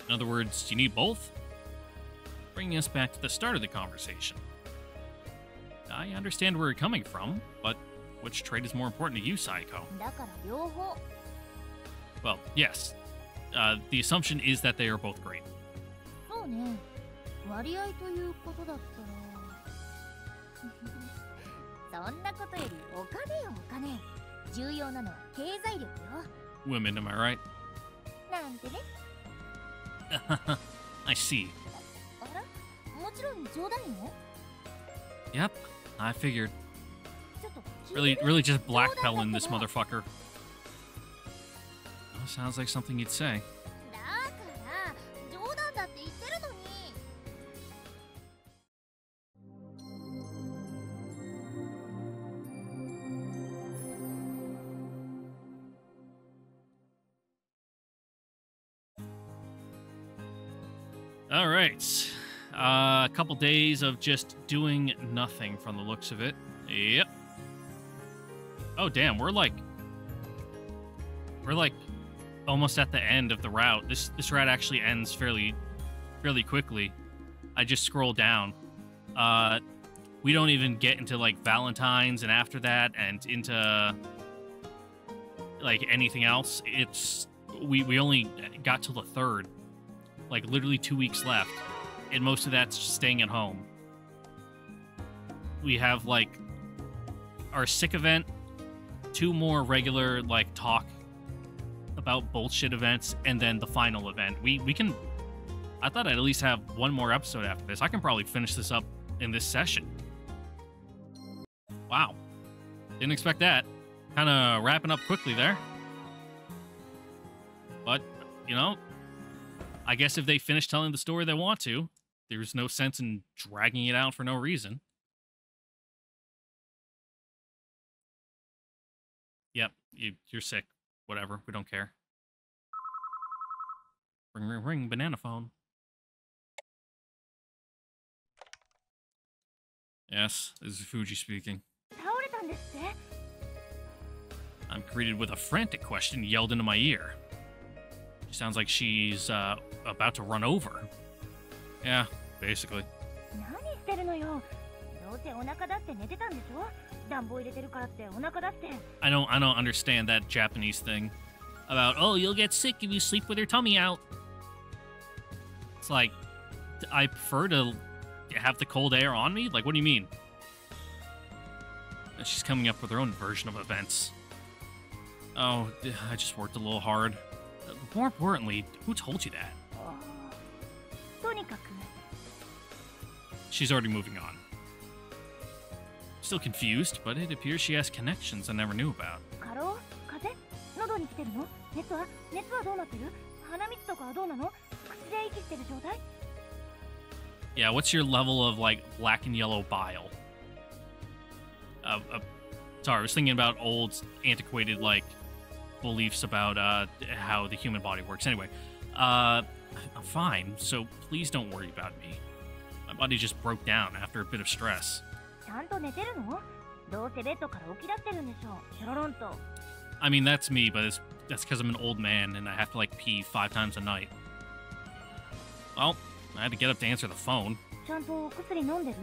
S1: In other words, you need both? Bringing us back to the start of the conversation. I understand where you're coming from, but which trait is more important to you, Sayoko? Well, yes. The assumption is that they are both great. Women, am I right? I see. Yep, I figured. Really just blackpelling this motherfucker. Well, sounds like something you'd say. All right. A couple days of just doing nothing from the looks of it. Yep. Oh, damn. We're like almost at the end of the route. This route actually ends fairly quickly. I just scroll down. We don't even get into like Valentine's and after that and into like anything else. It's we only got till the 3rd. Like literally 2 weeks left, and most of that's staying at home. We have like our sick event, 2 more regular like talk about bullshit events, and then the final event. We can. I thought I'd at least have 1 more episode after this. I can probably finish this up in this session. Wow, didn't expect that. Kind of wrapping up quickly there, but you know. I guess if they finish telling the story they want to, there's no sense in dragging it out for no reason. Yep, you're sick. Whatever, we don't care. Ring, ring, ring, banana phone. Yes, this is Fuji speaking. I'm greeted with a frantic question yelled into my ear. She sounds like she's about to run over. Yeah, basically. I don't understand that Japanese thing about, oh, you'll get sick if you sleep with your tummy out. It's like, I prefer to have the cold air on me? Like, what do you mean? And she's coming up with her own version of events. Oh, I just worked a little hard. More importantly, who told you that?
S2: とにかく
S1: She's already moving on. Still confused, but it appears she has connections I never knew about.
S2: 過労風邪喉に来てるの熱はどうなってる鼻水とかはどうなの口で息してる状態
S1: Yeah, what's your level of, like, black and yellow bile? Sorry, I was thinking about old, antiquated, like, beliefs about how the human body works. Anyway, I'm fine, so please don't worry about me. My body just broke down after a bit of stress.
S2: ちゃんと寝てるのどうせベッドから起き出してるんでしょショロロンと
S1: I mean, that's me, but that's because I'm an old man and I have to, like, pee 5 times a night. Well, I had to get up to answer the phone.
S2: ちゃんとお薬飲んでる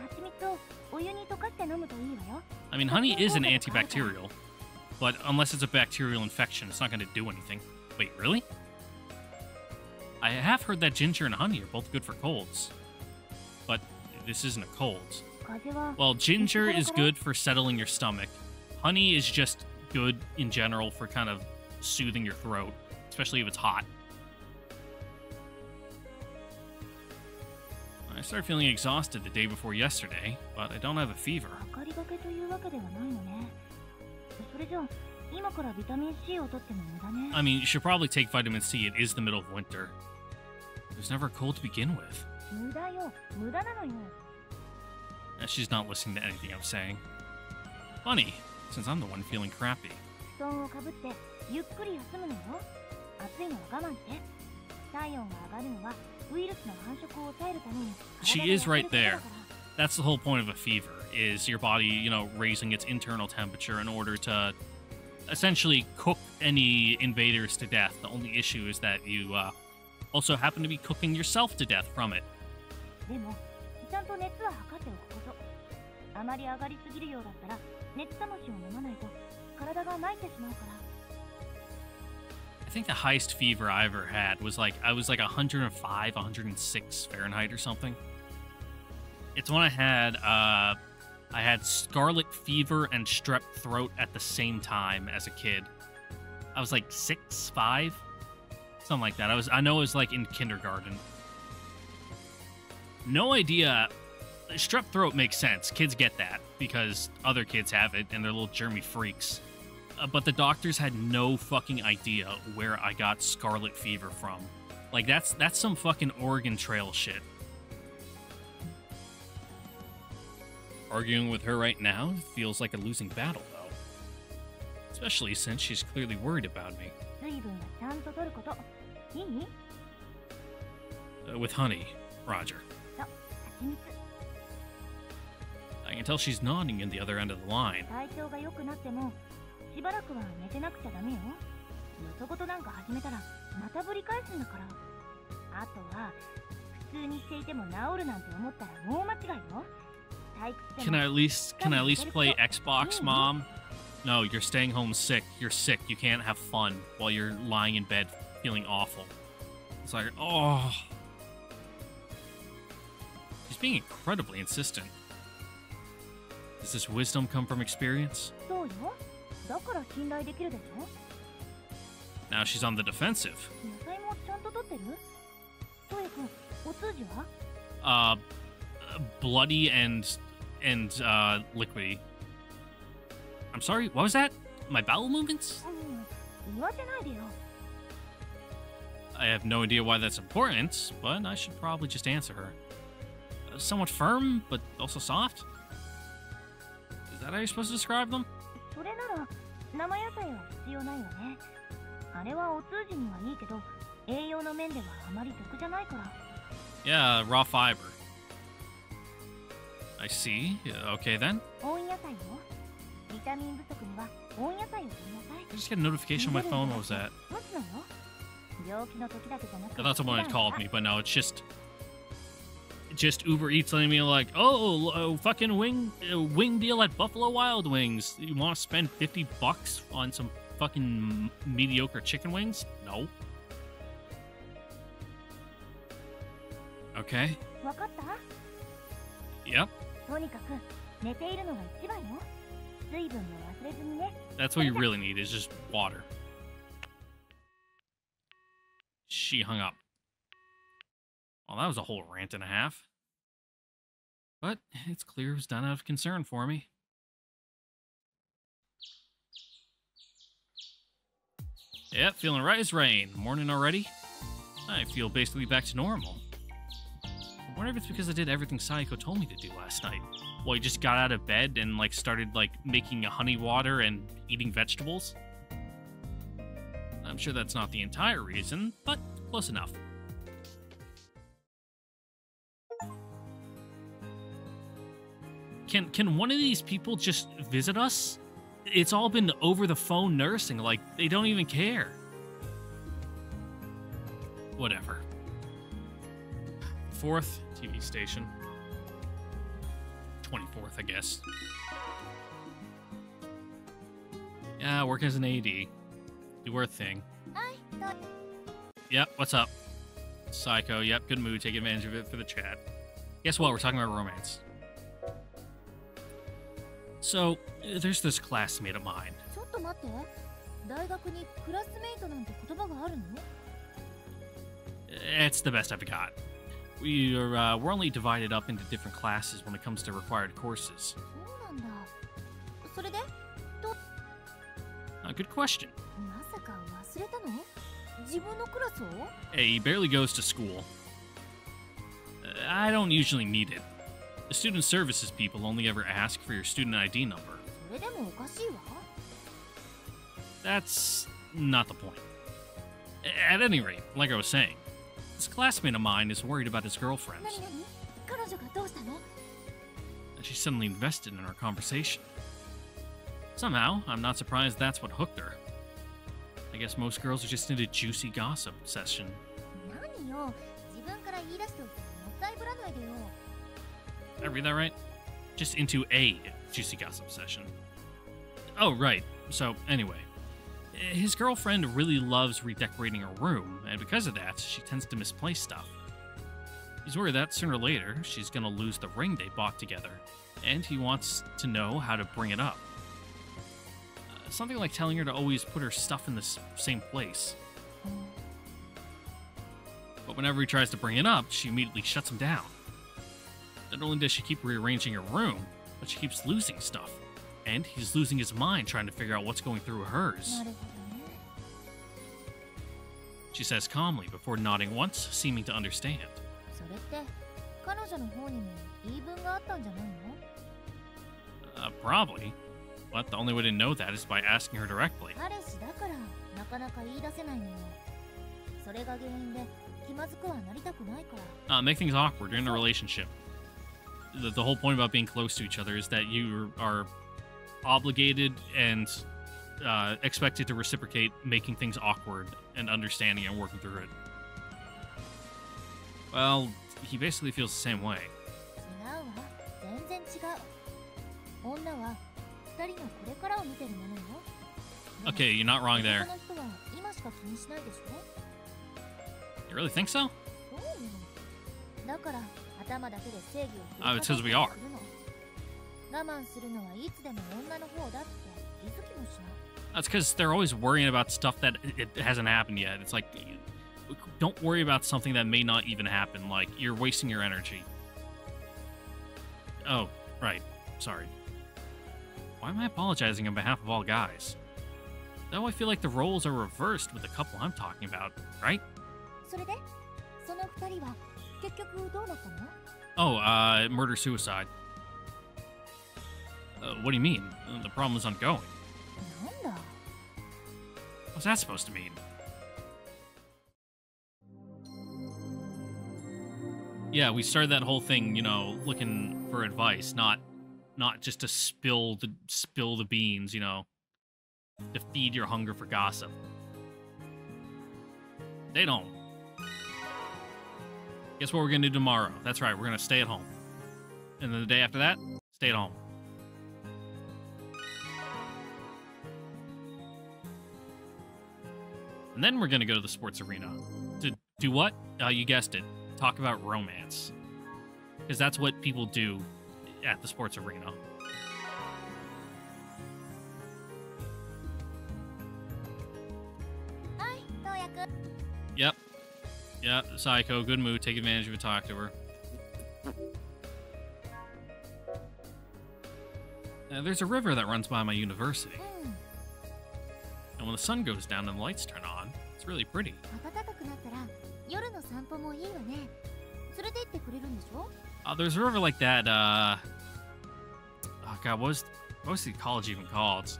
S2: 蜂蜜をお湯に溶かして飲むといいわよ
S1: I mean, honey is an antibacterial, but unless it's a bacterial infection, it's not going to do anything. Wait, really? I have heard that ginger and honey are both good for colds. But this isn't a cold.
S2: 風邪は
S1: Well, ginger is good for settling your stomach. Honey is just good in general for kind of soothing your throat, especially if it's hot. I started feeling exhausted the day before yesterday, but I don't have a fever.
S2: 明かりがけというわけではないのねそれじゃあ今からビタミン C を取っても無駄ね
S1: I mean, you should probably take vitamin C. It is the middle of winter. There's never a cold to begin with.
S2: 無駄よ無駄なのよ
S1: She's not listening to anything I'm saying. Funny, since I'm the one feeling crappy.
S2: 布団をかぶってゆっくり休むのよ暑いのは我慢して体温が上がるのはウイルスの繁殖を抑えるために
S1: She is right there. That's the whole point of a fever, is your body, raising its internal temperature in order to essentially cook any invaders to death. The only issue is that you also happen to be cooking yourself to death from it.
S2: でもちゃんと熱は測っておくことあまり上がりすぎるようだったら熱冷ましを飲まないと体が参ってしまうから
S1: I think the highest fever I ever had was I was like 105, 106 Fahrenheit or something. It's when I had scarlet fever and strep throat at the same time as a kid. I was like 6, 5, something like that. I know it was like in kindergarten. No idea. Strep throat makes sense. Kids get that because other kids have it and they're little germy freaks. But the doctors had no fucking idea where I got scarlet fever from. Like, that's some fucking Oregon Trail shit. Arguing with her right now feels like a losing battle, though. Especially since she's clearly worried about me.
S2: 水分はちゃんと取ることいい
S1: With honey, Roger.
S2: そう蜂蜜
S1: I can tell she's nodding in the other end of the line.
S2: 体調が良くなってもしばらくは寝てなくちゃダメよよそごとなんか始めたらまたぶり返すんだからあとは普通にしていても治るなんて思ったらもう間違いよ
S1: Can I at least play Xbox, Mom? No, you're staying home sick. You're sick. You can't have fun while you're lying in bed feeling awful. It's like, oh. She's being incredibly insistent. Does this wisdom come from experience?
S2: そうよだから信頼できるでしょ
S1: Now she's on the defensive.
S2: 野菜もちゃんと取ってるトヨ君お通じは
S1: Bloody and liquidy. I'm sorry, what was that? My bowel movements?
S2: 言わせないでよ
S1: I have no idea why that's important, but I should probably just answer her. Somewhat firm, but also soft? Is that how you're supposed to describe them?
S2: それなら生野菜は必要ないわねあれはお通じにはいいけど栄養の面ではあまり得じゃないから
S1: Yeah, raw fiber. I see. Okay then.
S2: 温野菜よビタミン不足には温野菜を取りなさい
S1: I just got a notification on my phone. What was that?
S2: 持つのよ病気の時だけじゃなく
S1: I thought someone had called me, but no, it's just Uber Eats letting me like, oh, fucking wing deal at Buffalo Wild Wings. You want to spend $50 on some fucking mediocre chicken wings? No. Okay.
S2: わかった
S1: Yep.
S2: とにかく寝ているのが一番よ水分も忘れずにね
S1: That's what you really need is just water. She hung up. Well, that was a whole rant and a half. But it's clear it was done out of concern for me. Yep, feeling right as rain. Morning already? I feel basically back to normal. I wonder if it's because I did everything Sayoko told me to do last night. Well, you just got out of bed and, like, started, like, making honey water and eating vegetables. I'm sure that's not the entire reason, but close enough. Can one of these people just visit us? It's all been over-the-phone nursing, like, they don't even care. Whatever. 4th TV station. 24th, I guess. Yeah, work as an AD. Do our thing. Yep, what's up? Psycho, yep, good mood, take advantage of it for the chat. Guess what, we're talking about romance. So, there's this classmate of mine. It's the best I've got. We're only divided up into different classes when it comes to required courses. Good question. Hey, he barely goes to school. I don't usually need it. The student services people only ever ask for your student ID number. That's not the point. At any rate, like I was saying, this classmate of mine is worried about his girlfriends. And she's suddenly invested in our conversation. Somehow, I'm not surprised that's what hooked her. I guess most girls are just into juicy gossip session. Did I read that right? Just into a juicy gossip session. Oh, right. So, anyway. His girlfriend really loves redecorating her room, and because of that, she tends to misplace stuff. He's worried that sooner or later, she's gonna lose the ring they bought together, and he wants to know how to bring it up. Something like telling her to always put her stuff in the same place. But whenever he tries to bring it up, she immediately shuts him down. Not only does she keep rearranging her room, but she keeps losing stuff. And he's losing his mind trying to figure out what's going through hers. She says calmly before nodding once, seeming to understand. Probably. But the only way to know that is by asking her directly. Make things awkward in a relationship. The whole point about being close to each other is that you are obligated and expected to reciprocate making things awkward and understanding and working through it. Well, he basically feels the same way. Okay, you're not wrong there. You really think so? It says we are. That's because they're always worrying about stuff that it hasn't happened yet. It's like, don't worry about something that may not even happen. Like, you're wasting your energy. Oh, right. Sorry. Why am I apologizing on behalf of all guys? Though I feel like the roles are reversed with the couple I'm talking about, right? Oh, murder-suicide. What do you mean? The problem is ongoing. What's that supposed to mean? Yeah, we started that whole thing, you know, looking for advice, not just to spill the beans, you know, to feed your hunger for gossip. They don't. Guess what we're gonna do tomorrow? That's right, we're gonna stay at home. And then the day after that, stay at home. And then we're gonna go to the sports arena. To do what? You guessed it. Talk about romance. Because that's what people do at the sports arena. Yep. Yeah, Sayoko, good mood. Take advantage of it, talk to her. There's a river that runs by my university. And when the sun goes down and the lights turn on, it's really pretty. There's a river like that, oh god, what was the college even called?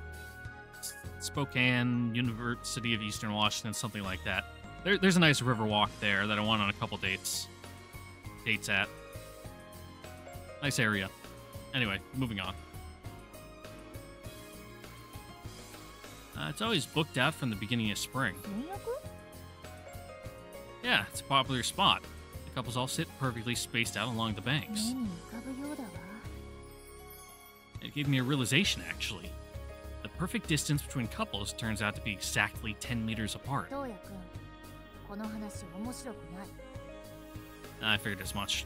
S1: Spokane University of Eastern Washington, something like that. There's a nice river walk there that I went on a couple dates at. Nice area. Anyway, moving on. It's always booked out from the beginning of spring. Yeah, it's a popular spot. The couples all sit perfectly spaced out along the banks. It gave me a realization, actually. The perfect distance between couples turns out to be exactly 10 meters apart. I figured as much.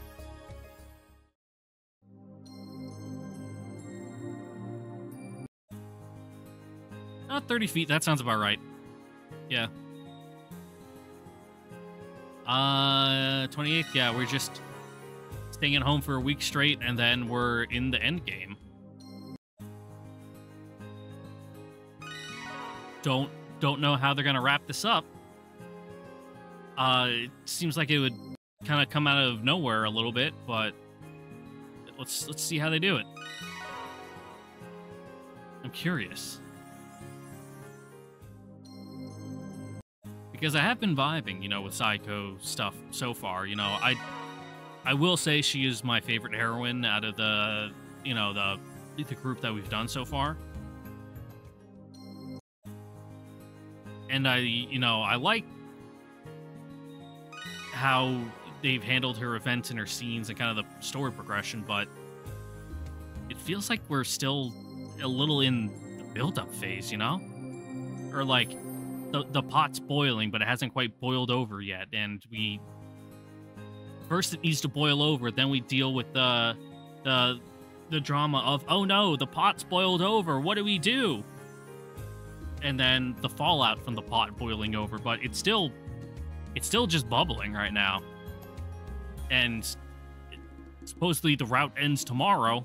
S1: 30 feet, that sounds about right. Yeah. 28th, yeah, we're just staying at home for a week straight, and then we're in the end game. Don't know how they're gonna wrap this up. It seems like it would kind of come out of nowhere a little bit, but let's see how they do it. I'm curious. Because I have been vibing, you know, with Sayoko stuff so far. You know, I will say she is my favorite heroine out of the, you know, the group that we've done so far. And I like how they've handled her events and her scenes and kind of the story progression, but it feels like we're still a little in the build-up phase, you know? Or like the pot's boiling, but it hasn't quite boiled over yet, and first it needs to boil over, then we deal with the drama of, oh no, the pot's boiled over, what do we do? And then the fallout from the pot boiling over, but it's still just bubbling right now. And supposedly the route ends tomorrow.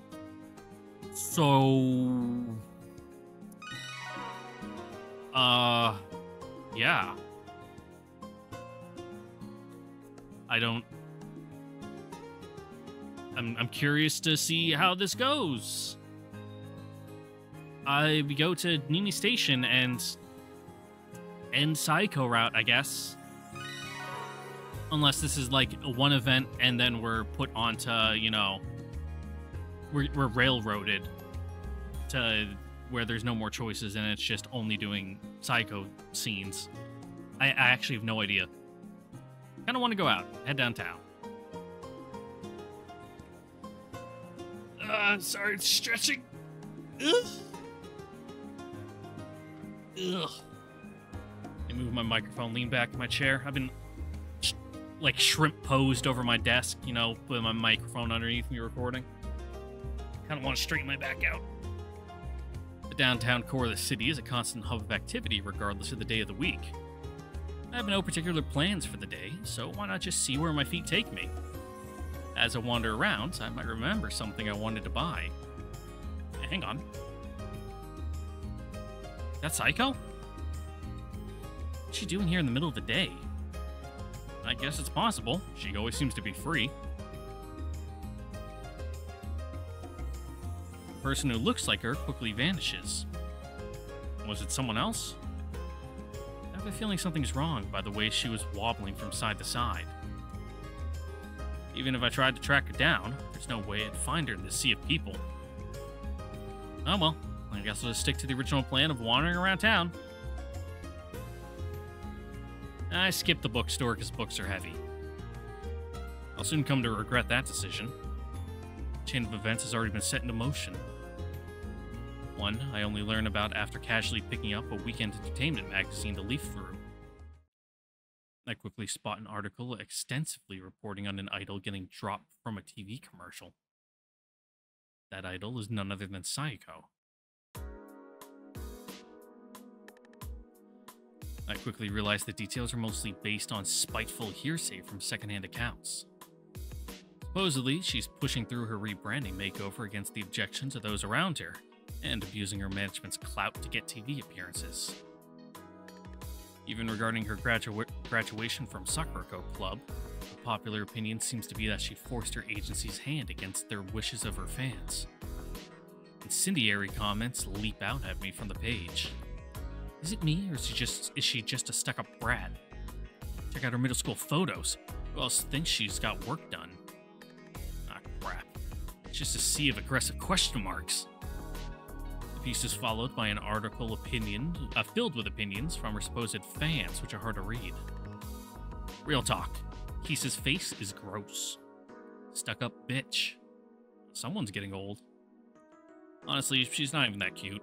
S1: So yeah. I'm curious to see how this goes. We go to Nimi Station and end Sayoko route, I guess. Unless this is like one event and then we're put onto, you know, we're railroaded to where there's no more choices and it's just only doing Sayoko scenes. I actually have no idea. Kind of want to go out, head downtown. Sorry, it's stretching. Ugh. Ugh. I move my microphone, lean back in my chair. I've been like shrimp posed over my desk, you know, with my microphone underneath me recording. Kind of want to straighten my back out. The downtown core of the city is a constant hub of activity regardless of the day of the week. I have no particular plans for the day, so why not just see where my feet take me? As I wander around, I might remember something I wanted to buy. Hey, hang on. That's Sayoko? What's she doing here in the middle of the day? I guess it's possible. She always seems to be free. The person who looks like her quickly vanishes. Was it someone else? I have a feeling something's wrong by the way she was wobbling from side to side. Even if I tried to track her down, there's no way I'd find her in this sea of people. Oh well, I guess I'll just stick to the original plan of wandering around town. I skipped the bookstore because books are heavy. I'll soon come to regret that decision. The chain of events has already been set into motion. One I only learn about after casually picking up a weekend entertainment magazine to leaf through. I quickly spot an article extensively reporting on an idol getting dropped from a TV commercial. That idol is none other than Sayoko. I quickly realized the details are mostly based on spiteful hearsay from secondhand accounts. Supposedly, she's pushing through her rebranding makeover against the objections of those around her, and abusing her management's clout to get TV appearances. Even regarding her graduation from Sayoko Club, the popular opinion seems to be that she forced her agency's hand against their wishes of her fans. Incendiary comments leap out at me from the page. Is it me, or is she just a stuck-up brat? Check out her middle school photos. Who else thinks she's got work done? Ah, crap. It's just a sea of aggressive question marks. The piece is followed by an article filled with opinions from her supposed fans, which are hard to read. Real talk. Kisa's face is gross. Stuck-up bitch. Someone's getting old. Honestly, she's not even that cute.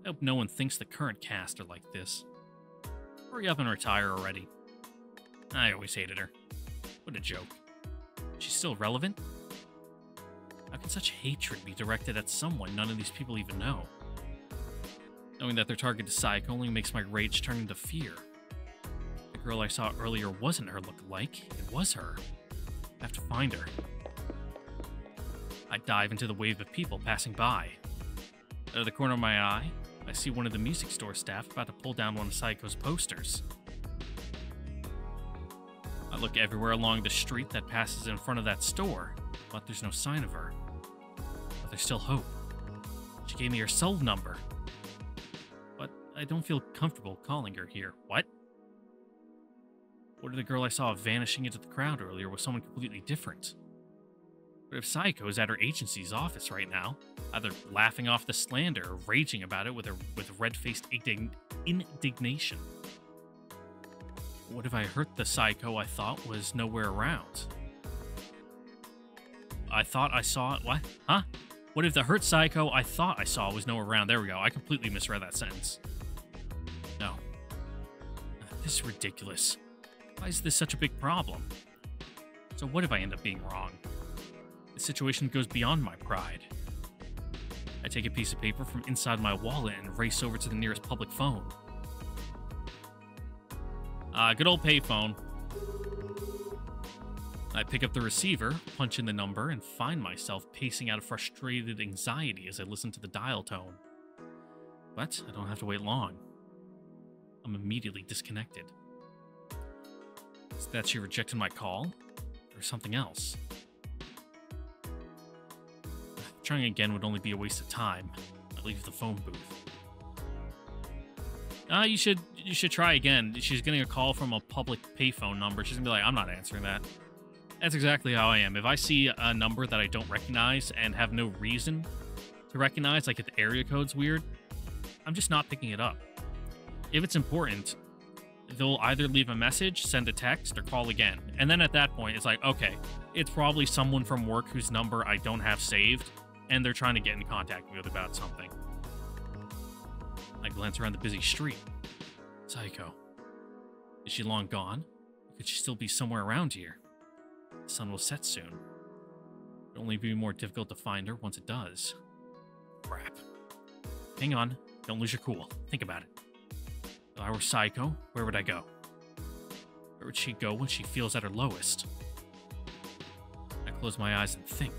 S1: I hope no one thinks the current cast are like this. Hurry up and retire already. I always hated her. What a joke. She's still relevant? How can such hatred be directed at someone none of these people even know? Knowing that their target is Sayoko only makes my rage turn into fear. The girl I saw earlier wasn't her look-alike, it was her. I have to find her. I dive into the wave of people passing by. Out of the corner of my eye, I see one of the music store staff about to pull down one of Sayoko's posters. I look everywhere along the street that passes in front of that store, but there's no sign of her. But there's still hope. She gave me her cell number. But I don't feel comfortable calling her here. What? What if the girl I saw vanishing into the crowd earlier was someone completely different? What if Sayoko is at her agency's office right now, either laughing off the slander or raging about it with red-faced indignation? What if I hurt the Sayoko I thought was nowhere around? I thought I saw it. What? Huh? What if the hurt Sayoko I thought I saw was nowhere around? There we go. I completely misread that sentence. No. This is ridiculous. Why is this such a big problem? So what if I end up being wrong? The situation goes beyond my pride. I take a piece of paper from inside my wallet and race over to the nearest public phone. Good old payphone. I pick up the receiver, punch in the number, and find myself pacing out of frustrated anxiety as I listen to the dial tone. But I don't have to wait long. I'm immediately disconnected. Is that she rejected my call? Or something else? Trying again would only be a waste of time. I leave the phone booth. You should try again. She's getting a call from a public payphone number. She's gonna be like, I'm not answering that. That's exactly how I am. If I see a number that I don't recognize and have no reason to recognize, like if the area code's weird, I'm just not picking it up. If it's important, they'll either leave a message, send a text, or call again. And then at that point, it's like, okay, it's probably someone from work whose number I don't have saved, and they're trying to get in contact with about something. I glance around the busy street. Sayoko. Is she long gone? Or could she still be somewhere around here? The sun will set soon. It'll only be more difficult to find her once it does. Crap. Hang on. Don't lose your cool. Think about it. If I were Sayoko, where would I go? Where would she go when she feels at her lowest? I close my eyes and think.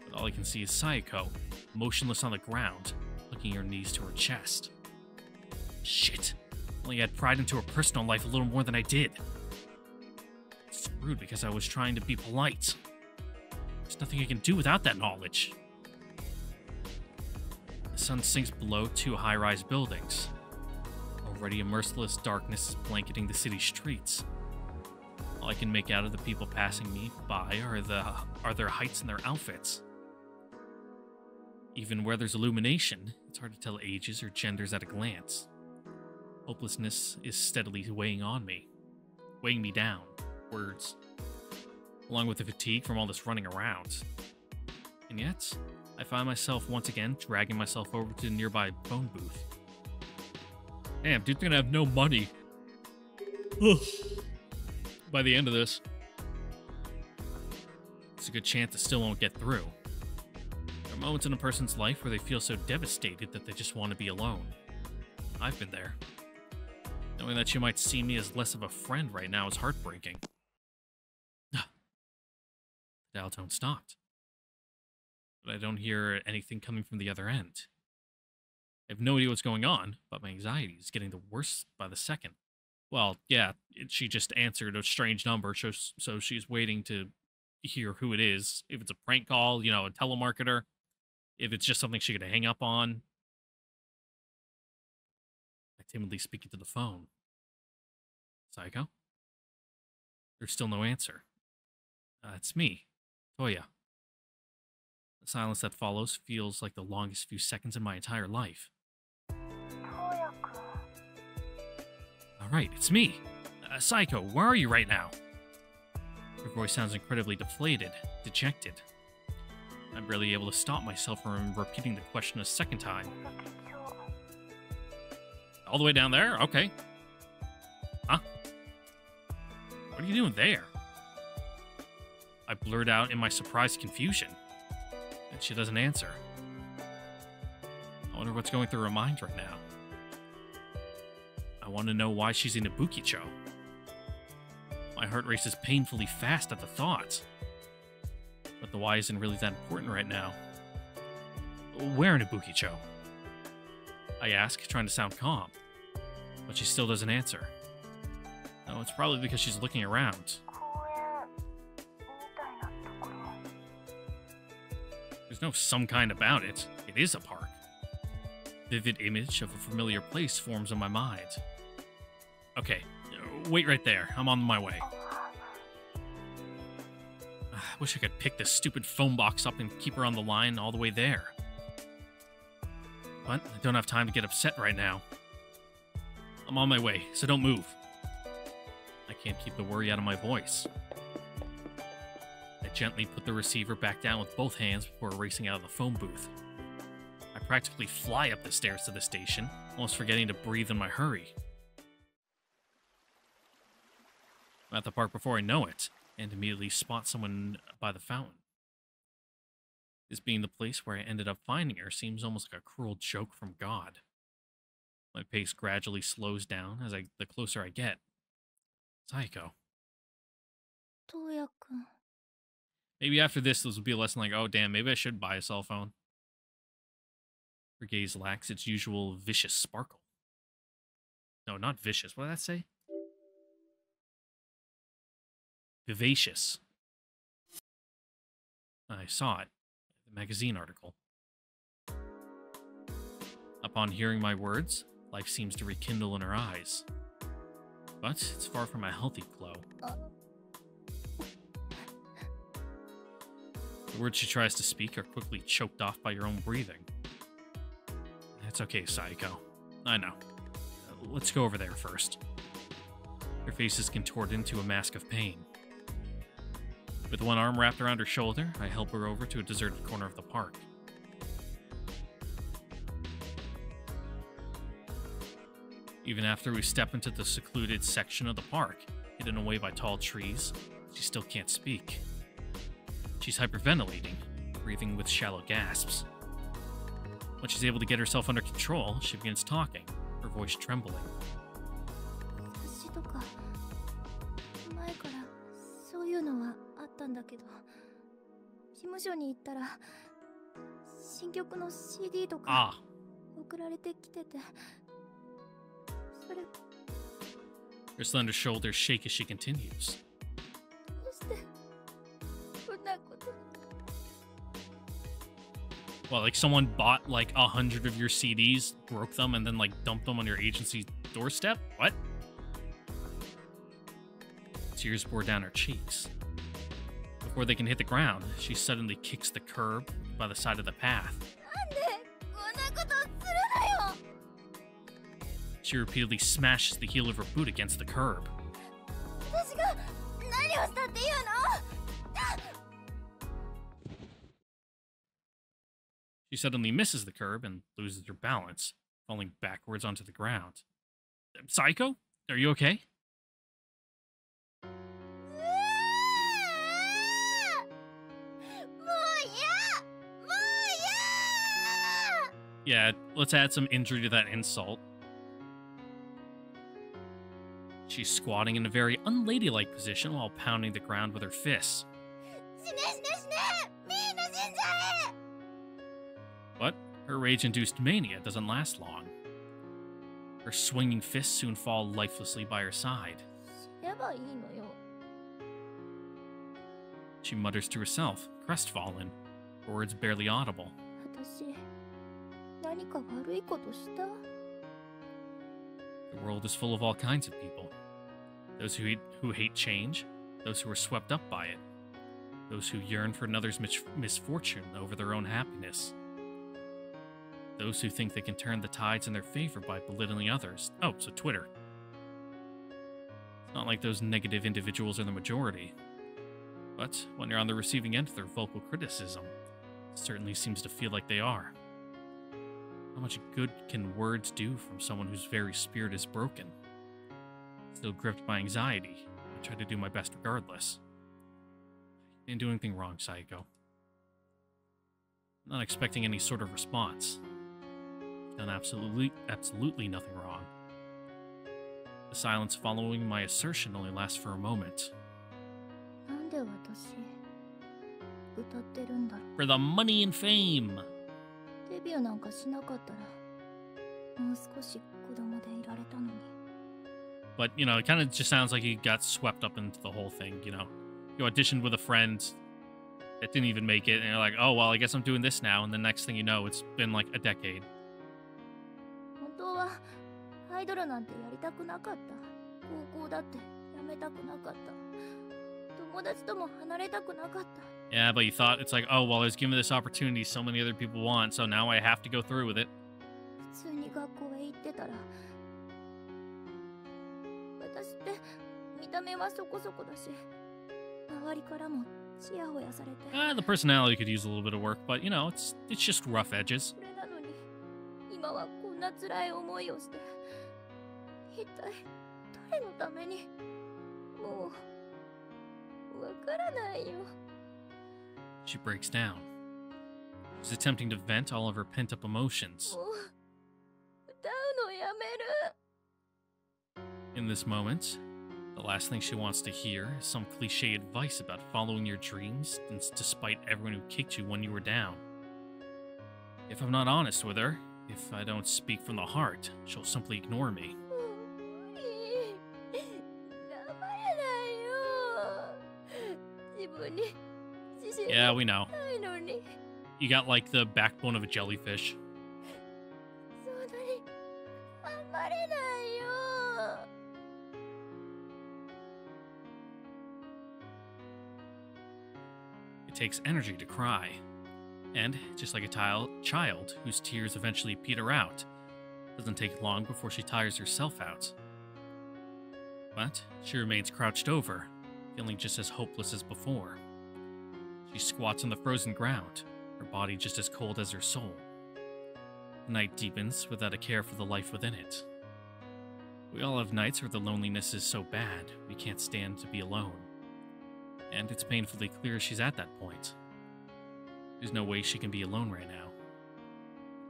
S1: But all I can see is Sayoko, motionless on the ground, looking her knees to her chest. Shit. Only had pried into her personal life a little more than I did. Screwed because I was trying to be polite. There's nothing I can do without that knowledge. The sun sinks below two high-rise buildings. Already a merciless darkness is blanketing the city streets. All I can make out of the people passing me by are their heights and their outfits. Even where there's illumination, it's hard to tell ages or genders at a glance. Hopelessness is steadily weighing me down. Words. Along with the fatigue from all this running around. And yet, I find myself once again dragging myself over to the nearby phone booth. Damn, dude's gonna have no money. Ugh. By the end of this. It's a good chance it still won't get through. There are moments in a person's life where they feel so devastated that they just want to be alone. I've been there. Knowing that she might see me as less of a friend right now is heartbreaking. The dial tone stopped, but I don't hear anything coming from the other end. I have no idea what's going on, but my anxiety is getting the worse by the second. Well, yeah, she just answered a strange number, so she's waiting to hear who it is. If it's a prank call, you know, a telemarketer. If it's just something she could hang up on. I timidly speak into the phone. Sayoko? There's still no answer. It's me, Toya. The silence that follows feels like the longest few seconds in my entire life. Alright, it's me. Sayoko, where are you right now? Her voice sounds incredibly deflated, dejected. I'm barely able to stop myself from repeating the question a second time. All the way down there? Okay. Huh? What are you doing there? I blurt out in my surprised confusion, and she doesn't answer. I wonder what's going through her mind right now. I want to know why she's in Ibukicho. My heart races painfully fast at the thought. But the why isn't really that important right now. Where in Ibukicho? I ask, trying to sound calm. But she still doesn't answer. No, it's probably because she's looking around. There's no some kind about it. It is a park. Vivid image of a familiar place forms in my mind. Okay, wait right there. I'm on my way. I wish I could pick this stupid phone box up and keep her on the line all the way there. But I don't have time to get upset right now. I'm on my way, so don't move. I can't keep the worry out of my voice. I gently put the receiver back down with both hands before racing out of the phone booth. I practically fly up the stairs to the station, almost forgetting to breathe in my hurry. I'm at the park before I know it, and immediately spot someone by the fountain. This being the place where I ended up finding her seems almost like a cruel joke from God. My pace gradually slows down the closer I get. Sayoko.
S2: Toya-kun.
S1: Maybe after this will be a lesson like, oh damn, maybe I should buy a cell phone. Her gaze lacks its usual vicious sparkle. No, not vicious. What did that say? Vivacious. I saw it. The magazine article. Upon hearing my words, life seems to rekindle in her eyes. But it's far from a healthy glow. The words she tries to speak are quickly choked off by her own breathing. It's okay, Sayoko. I know. Let's go over there first. Her face is contorted into a mask of pain. With one arm wrapped around her shoulder, I help her over to a deserted corner of the park. Even after we step into the secluded section of the park, hidden away by tall trees, she still can't speak. She's hyperventilating, breathing with shallow gasps. When she's able to get herself under control, she begins talking, her voice trembling.
S2: 私とか前からそういうのはあったんだけど、事務所に行ったら新曲の CD とか送られてきてて、それ
S1: Her slender shoulders shake as she continues.
S2: どうしてこんなこと。
S1: Well, like someone bought like 100 of your CDs, broke them, and then like dumped them on your agency's doorstep? What? Tears pour down her cheeks. Before they can hit the ground, she suddenly kicks the curb by the side of the path.
S2: なんでこんなことするのよ。
S1: She repeatedly smashes the heel of her boot against the curb.
S2: 私が何をしたっていうの。
S1: She suddenly misses the curb and loses her balance, falling backwards onto the ground. Sayoko? Are you okay? Yeah, let's add some injury to that insult. She's squatting in a very unladylike position while pounding the ground with her fists. But her rage-induced mania doesn't last long. Her swinging fists soon fall lifelessly by her side. She mutters to herself, crestfallen, words barely audible. The world is full of all kinds of people. Those who hate change, those who are swept up by it, those who yearn for another's misfortune over their own happiness, those who think they can turn the tides in their favor by belittling others. Oh, so Twitter. It's not like those negative individuals are the majority. But when you're on the receiving end of their vocal criticism, it certainly seems to feel like they are. How much good can words do from someone whose very spirit is broken? Still gripped by anxiety, I try to do my best regardless. I didn't do anything wrong, Sayoko. I'm not expecting any sort of response. I've done absolutely nothing wrong. The silence following my assertion only lasts for a moment. For the money and fame! But, you know, it kind of just sounds like you got swept up into the whole thing, you know. You auditioned with a friend that didn't even make it, and you're like, oh, well, I guess I'm doing this now, and the next thing you know, it's been like a decade. Yeah, but you thought, it's like, oh, well, I was given this opportunity so many other people want, so now I have to go through with it. The personality could use a little bit of work, but, you know, it's just rough edges. She breaks down. She's attempting to vent all of her pent-up emotions. In this moment, the last thing she wants to hear is some cliche advice about following your dreams, despite everyone who kicked you when you were down. If I'm not honest with her, if I don't speak from the heart, she'll simply ignore me. Yeah, we know. You got, like, the backbone of a jellyfish. It takes energy to cry. And, just like a child whose tears eventually peter out, it doesn't take long before she tires herself out. But she remains crouched over, feeling just as hopeless as before. She squats on the frozen ground, her body just as cold as her soul. The night deepens without a care for the life within it. We all have nights where the loneliness is so bad we can't stand to be alone. And it's painfully clear she's at that point. There's no way she can be alone right now.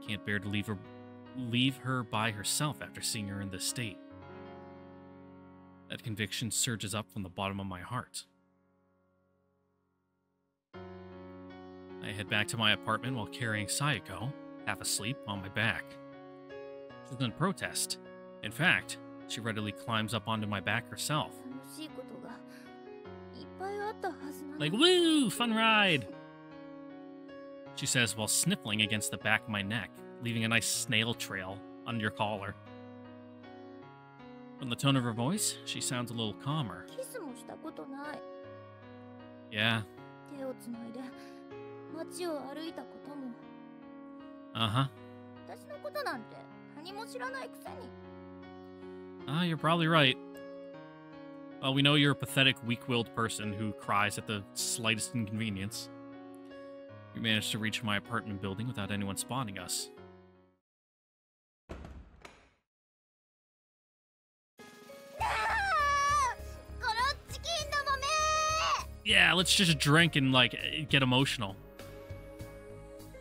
S1: Can't bear to leave her by herself after seeing her in this state. That conviction surges up from the bottom of my heart. I head back to my apartment while carrying Sayoko, half asleep, on my back. She doesn't protest. In fact, she readily climbs up onto my back herself. Like, woo, fun ride! She says while sniffling against the back of my neck, leaving a nice snail trail on your collar. From the tone of her voice, she sounds a little calmer. Yeah. Uh-huh. You're probably right. Well, we know you're a pathetic, weak-willed person who cries at the slightest inconvenience. We managed to reach my apartment building without anyone spotting us. Yeah, let's just drink and, like, get emotional.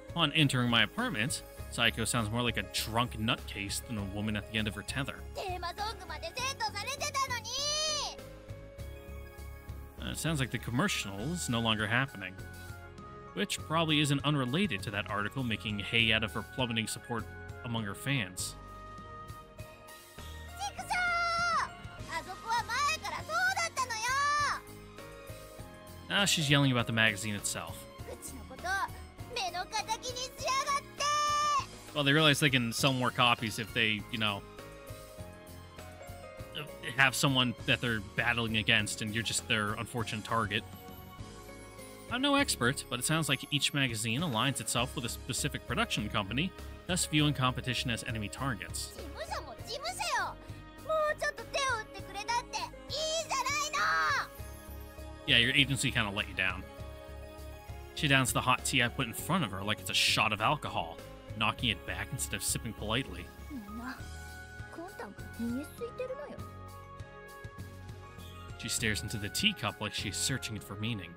S1: Upon entering my apartment, Sayoko sounds more like a drunk nutcase than a woman at the end of her tether. It sounds like the commercial is no longer happening. Which probably isn't unrelated to that article making hay out of her plummeting support among her fans. Now she's yelling about the magazine itself. Well, they realize they can sell more copies if they, you know, have someone that they're battling against and you're just their unfortunate target. I'm no expert, but it sounds like each magazine aligns itself with a specific production company, thus viewing competition as enemy targets. Yeah, your agency kind of let you down. She downs the hot tea I put in front of her like it's a shot of alcohol, knocking it back instead of sipping politely. She stares into the teacup like she's searching it for meaning.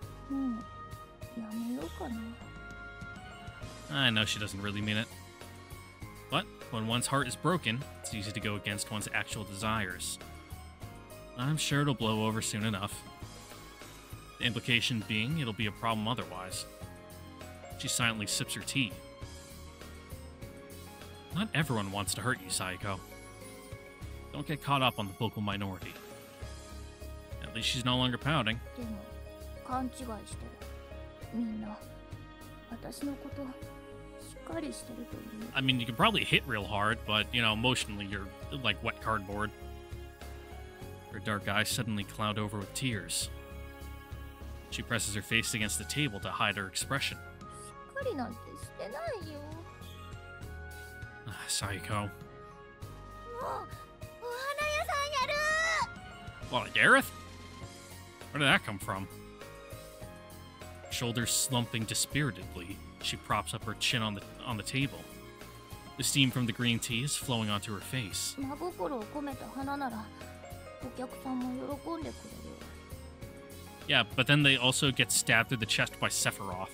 S1: I know she doesn't really mean it. But when one's heart is broken, it's easy to go against one's actual desires. I'm sure it'll blow over soon enough. The implication being it'll be a problem otherwise. She silently sips her tea. Not everyone wants to hurt you, Sayoko. Don't get caught up on the vocal minority. At least she's no longer pouting. I mean, you can probably hit real hard, but, you know, emotionally you're like wet cardboard. Her dark eyes suddenly cloud over with tears. She presses her face against the table to hide her expression. Sayoko. What, Gareth? Where did that come from? Shoulders slumping dispiritedly, she props up her chin on the table. The steam from the green tea is flowing onto her face. Yeah, but then they also get stabbed through the chest by Sephiroth.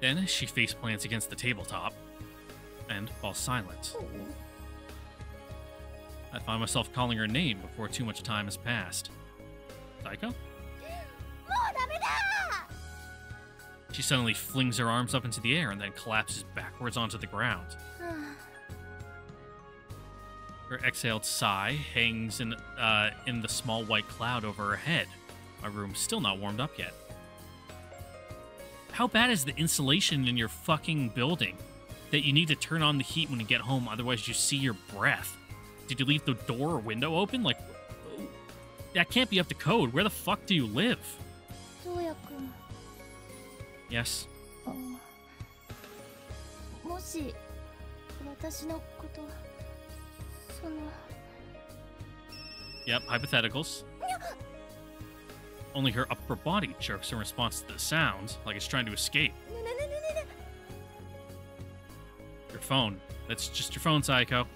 S1: Then she face plants against the tabletop and falls silent. I find myself calling her name before too much time has passed. Sayoko? She suddenly flings her arms up into the air and then collapses backwards onto the ground. Her exhaled sigh hangs in the small white cloud over her head. My room's still not warmed up yet. How bad is the insulation in your fucking building that you need to turn on the heat when you get home, otherwise you see your breath? Did you leave the door or window open? Like, that can't be up to code. Where the fuck do you live? Yes? Yep, hypotheticals. Only her upper body jerks in response to the sound, like it's trying to escape. Your phone. That's just your phone, Sayoko.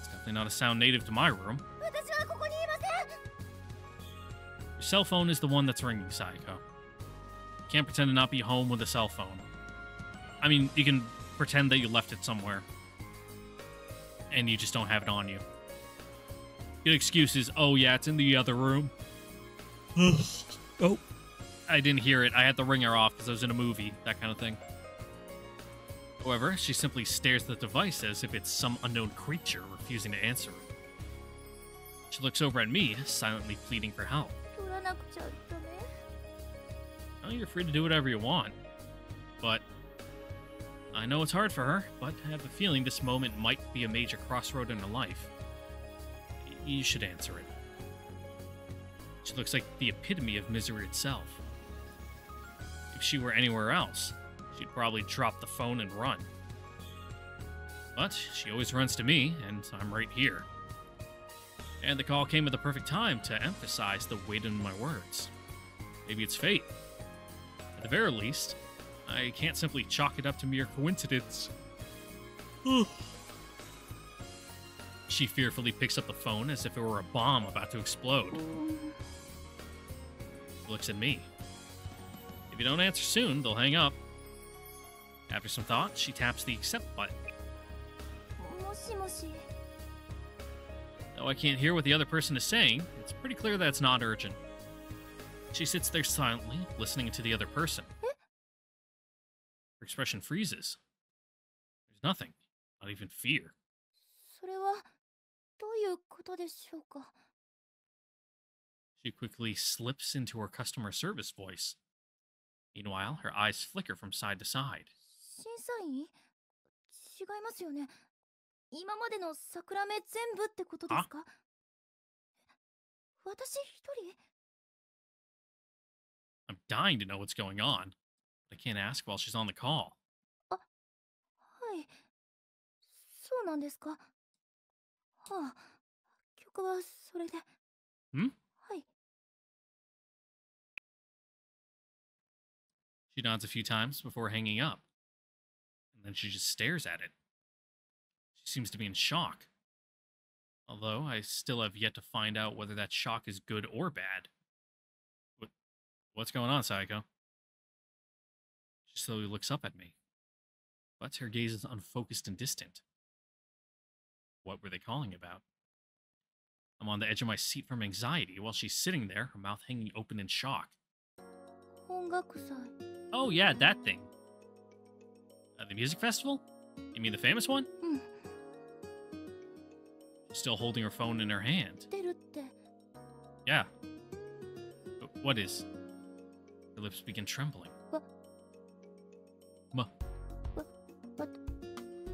S1: It's definitely not a sound native to my room. Your cell phone is the one that's ringing, Sayoko. You can't pretend to not be home with a cell phone. I mean, you can pretend that you left it somewhere. And you just don't have it on you. Good excuse is, oh yeah, it's in the other room. Oh. I didn't hear it. I had the ringer off because I was in a movie, that kind of thing. However, she simply stares at the device as if it's some unknown creature refusing to answer it. She looks over at me, silently pleading for help. Well, you're free to do whatever you want. But I know it's hard for her, but I have a feeling this moment might be a major crossroad in her life. You should answer it. She looks like the epitome of misery itself. If she were anywhere else, she'd probably drop the phone and run. But she always runs to me, and I'm right here. And the call came at the perfect time to emphasize the weight in my words. Maybe it's fate. At the very least, I can't simply chalk it up to mere coincidence. She fearfully picks up the phone as if it were a bomb about to explode. Looks at me. If you don't answer soon, they'll hang up. After some thought, she taps the accept button.
S2: しもし。
S1: Though I can't hear what the other person is saying, it's pretty clear that it's not urgent. She sits there silently, listening to the other person. Her expression freezes. There's nothing, not even fear.
S2: それはどういうことでしょうか。
S1: She quickly slips into her customer service voice. Meanwhile, her eyes flicker from side to side.
S2: 審査員？違いますよね。今までの桜目全部ってことですか？私一人？
S1: I'm dying to know what's going on, but I can't ask while she's on the call.
S2: はい。そうなんですか。はあ、曲はそれで。
S1: Hmm?
S2: はい。
S1: She nods a few times before hanging up, and then she just stares at it. She seems to be in shock. Although I still have yet to find out whether that shock is good or bad. What's going on, Sayoko? She slowly looks up at me, but her gaze is unfocused and distant. What were they calling about? I'm on the edge of my seat from anxiety while she's sitting there, her mouth hanging open in shock.
S2: 音楽祭。
S1: Oh, yeah, that thing. The music festival? You mean the famous one?
S2: うん。
S1: She's still holding her phone in her hand.
S2: 出るって。
S1: Yeah. But what is? Her lips begin trembling.
S2: What?
S1: Ma.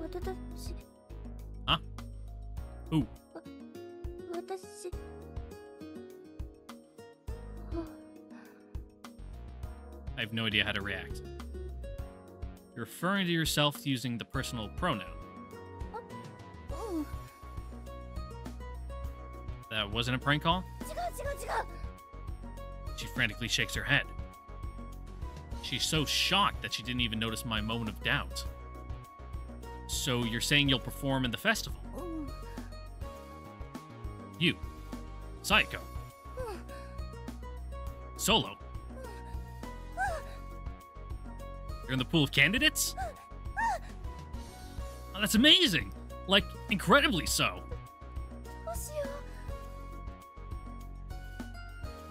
S2: 私。
S1: Huh? Who?
S2: 私。
S1: I have no idea how to react. You're referring to yourself using the personal pronoun.
S2: うん。
S1: That wasn't a prank call?
S2: 違う。
S1: She frantically shakes her head. She's so shocked that she didn't even notice my moment of doubt. So you're saying you'll perform in the festival?
S2: うん。
S1: You. Sayoko. Solo. You're in the pool of candidates? Oh, that's amazing! Like, incredibly so.
S2: どうしよ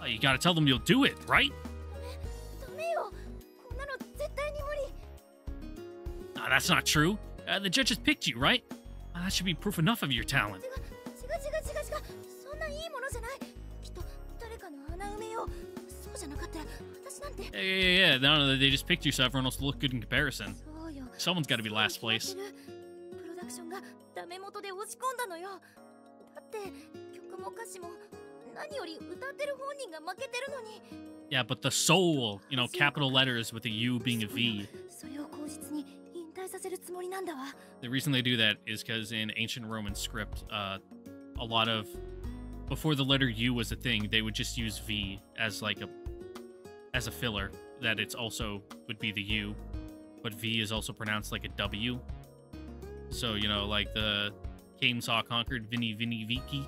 S2: う。
S1: Oh, you gotta tell them you'll do it, right?
S2: ダメよ。こんなの絶対に無理。
S1: That's not true. The judges picked you, right? That should be proof enough of your talent.
S2: 違う。そんないいものじゃない。きっと誰かの穴埋めよう。そうじゃなかったら私なんて。
S1: Yeah. No, they just picked you so everyone else will look good in comparison.
S2: そうよ。
S1: Someone's gotta be last place.
S2: プロダクションがダメ元で押し込んだのよ。だって曲も歌詞も何より歌ってる本人が負けてるのに。
S1: Yeah, but the soul, capital letters with a U being a V.
S2: それを口実に引退させるつもりなんだわ。
S1: The reason they do that is because in ancient Roman script, a lot of before the letter U was a thing, they would just use V as as a filler. That it's also would be the U, but V is also pronounced like a W. So like the Kane saw conquered Vinny Viki.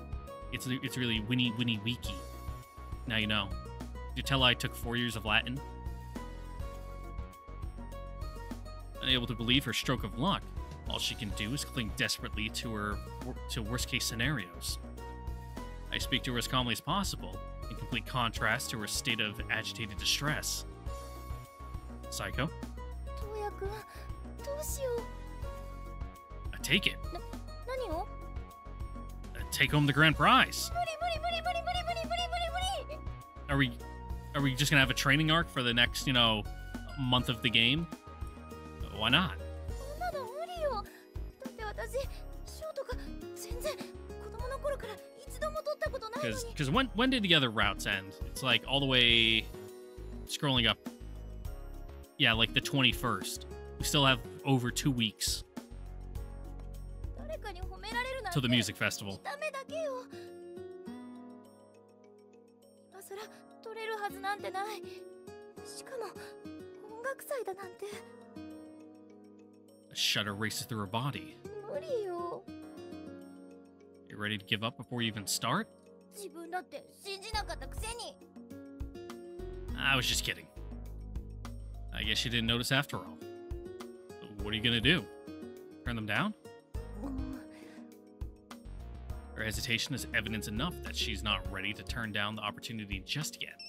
S1: It's really Winnie Wiki. Now you know. Did you tell I took 4 years of Latin? Unable to believe her stroke of luck, all she can do is cling desperately to worst case scenarios. I speak to her as calmly as possible, in complete contrast to her state of agitated distress. Sayoko?
S2: トウヤくん、どうしよう。
S1: Take it.
S2: 何を？
S1: Take home the grand prize.
S2: 無理。
S1: Are we just gonna have a training arc for the next, month of the game? Why not?
S2: そんなの無理よ。だって私、ショートが全然子供の頃から一度も取ったことないのに。
S1: Because when did the other routes end? It's like all the way scrolling up. Yeah, like the 21st. We still have over 2 weeks
S2: 誰かに褒められるなん
S1: till
S2: て
S1: the music festival.
S2: ダメだけよ。今さら取れるはずなんてない。しかも音楽祭だなんて。
S1: A shudder races through her body.
S2: 無理よ。
S1: You ready to give up before you even start?
S2: 自分だって信じなかったくせに。
S1: I was just kidding. I guess you didn't notice after all. What are you gonna do? Turn them down?
S2: うん、
S1: Her hesitation is evidence enough that she's not ready to turn down the opportunity just yet.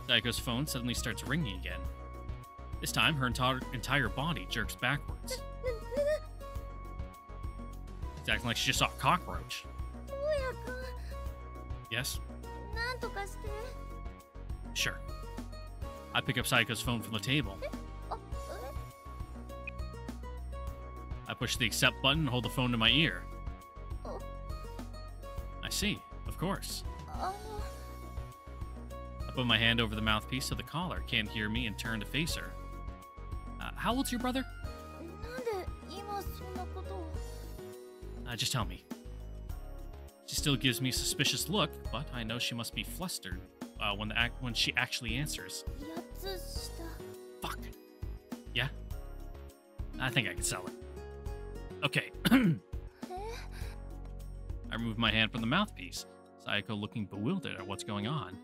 S1: Sayoko's phone suddenly starts ringing again. This time, her entire body jerks backwards. It's acting like she just saw a cockroach. Yes? Sure. I pick up Sayoko's phone from the table. I push the accept button and hold the phone to my ear. I see, of course. I put my hand over the mouthpiece so the caller can't hear me and turn to face her. How old's your brother? Just tell me. She still gives me a suspicious look, but I know she must be flustered when she actually answers. Fuck. Yeah? I think I can sell it. Okay. I remove my hand from the mouthpiece, Sayoko looking bewildered at what's going on.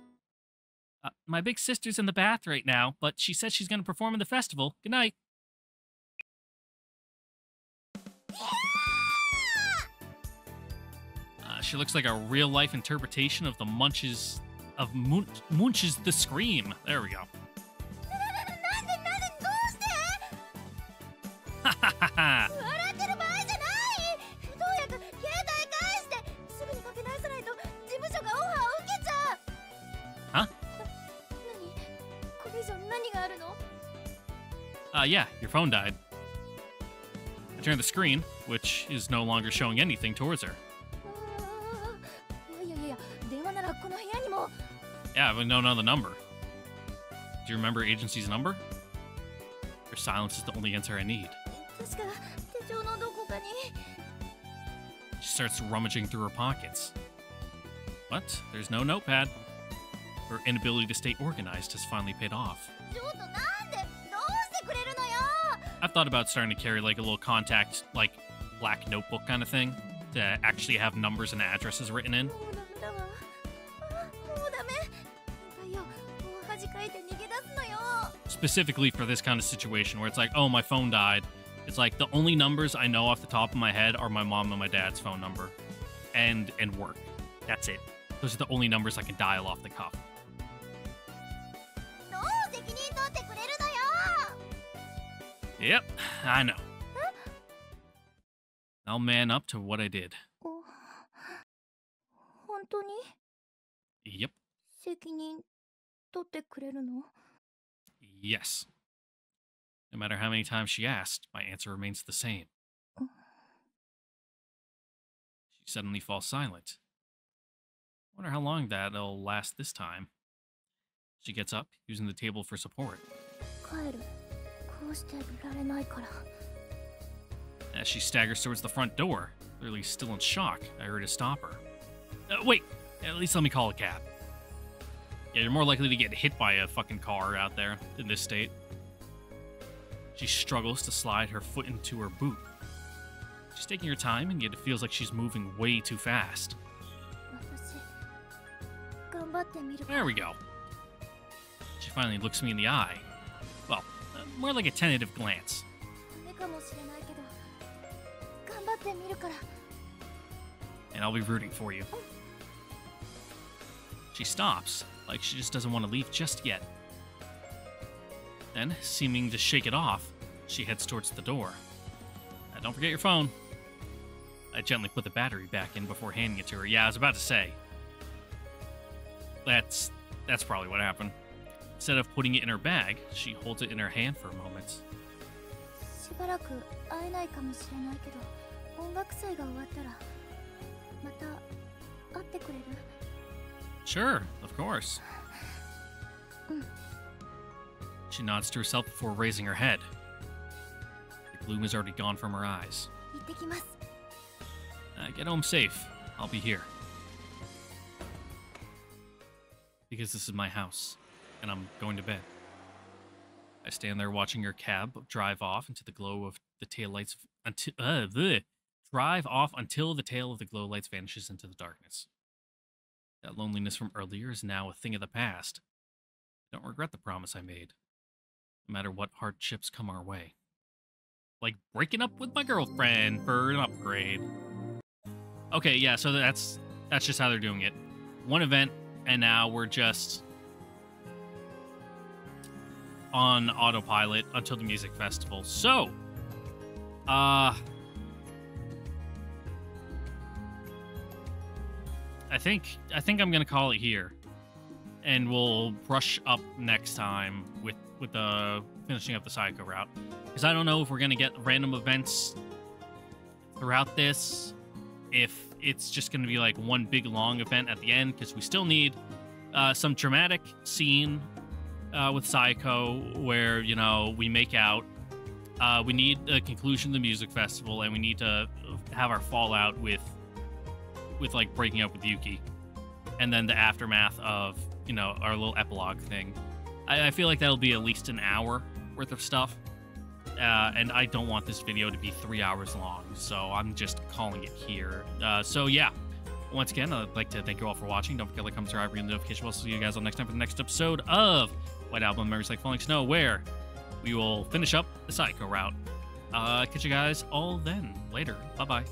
S1: My big sister's in the bath right now, but she said she's going to perform in the festival. Good night. She looks like a real-life interpretation of the Munch's The Scream. There we go. Huh? Yeah, your phone died. I turned the screen, which is no longer showing anything towards her. Yeah, but no another number. Do you remember agency's number? Her silence is the only answer I need. She starts rummaging through her pockets. But there's no notepad. Her inability to stay organized has finally paid off. I've thought about starting to carry like a little contact, like black notebook kind of thing to actually have numbers and addresses written in. Specifically for this kind of situation where it's like, oh, my phone died. It's like the only numbers I know off the top of my head are my mom and my dad's phone number and work. That's it. Those are the only numbers I can dial off the cuff. Yep, I know. I'll man up to what I did. Yep. Yes. No matter how many times she asked, my answer remains the same. She suddenly falls silent. Wonder how long that'll last this time. She gets up, using the table for support. As she staggers towards the front door, clearly still in shock, I hurry to stop her. Wait, at least let me call a cab. Yeah, you're more likely to get hit by a fucking car out there in this state. She struggles to slide her foot into her boot. She's taking her time, and yet it feels like she's moving way too fast. There we go. She finally looks me in the eye. Well, more like a tentative glance. And I'll be rooting for you. She stops, like she just doesn't want to leave just yet. Then, seeming to shake it off, she heads towards the door. Don't forget your phone. I gently put the battery back in before handing it to her. Yeah, I was about to say. That's probably what happened. Instead of putting it in her bag, she holds it in her hand for a moment. Sure, of course. She nods to herself before raising her head. The gloom is already gone from her eyes. Get home safe. I'll be here. Because this is my house, and I'm going to bed. I stand there watching her cab drive off into the glow of the taillights drive off until the tail of the glow lights vanishes into the darkness. That loneliness from earlier is now a thing of the past. I don't regret the promise I made, no matter what hardships come our way. like breaking up with my girlfriend for an upgrade. Okay, yeah, so that's just how they're doing it. One event, and now we're just on autopilot until the music festival. So, I think I'm gonna call it here, and we'll brush up next time with the finishing up the Sayoko route, because I don't know if we're gonna get random events throughout this, if it's just gonna be like one big long event at the end, because we still need some dramatic scene with Sayoko where, you know, we make out. We need a conclusion of the music festival, and we need to have our fallout with like breaking up with Yuki, and then the aftermath of, you know, our little epilogue thing. I feel like that'll be at least an hour worth of stuff, and I don't want this video to be 3 hours long, so I'm just calling it here. So yeah, once again, I'd like to thank you all for watching. Don't forget to like, comment, subscribe, ring the notification. We'll see you guys all next time for the next episode of White Album Memories Like Falling Snow, where we will finish up the Sayoko route. Catch you guys all then. Later. Bye-bye.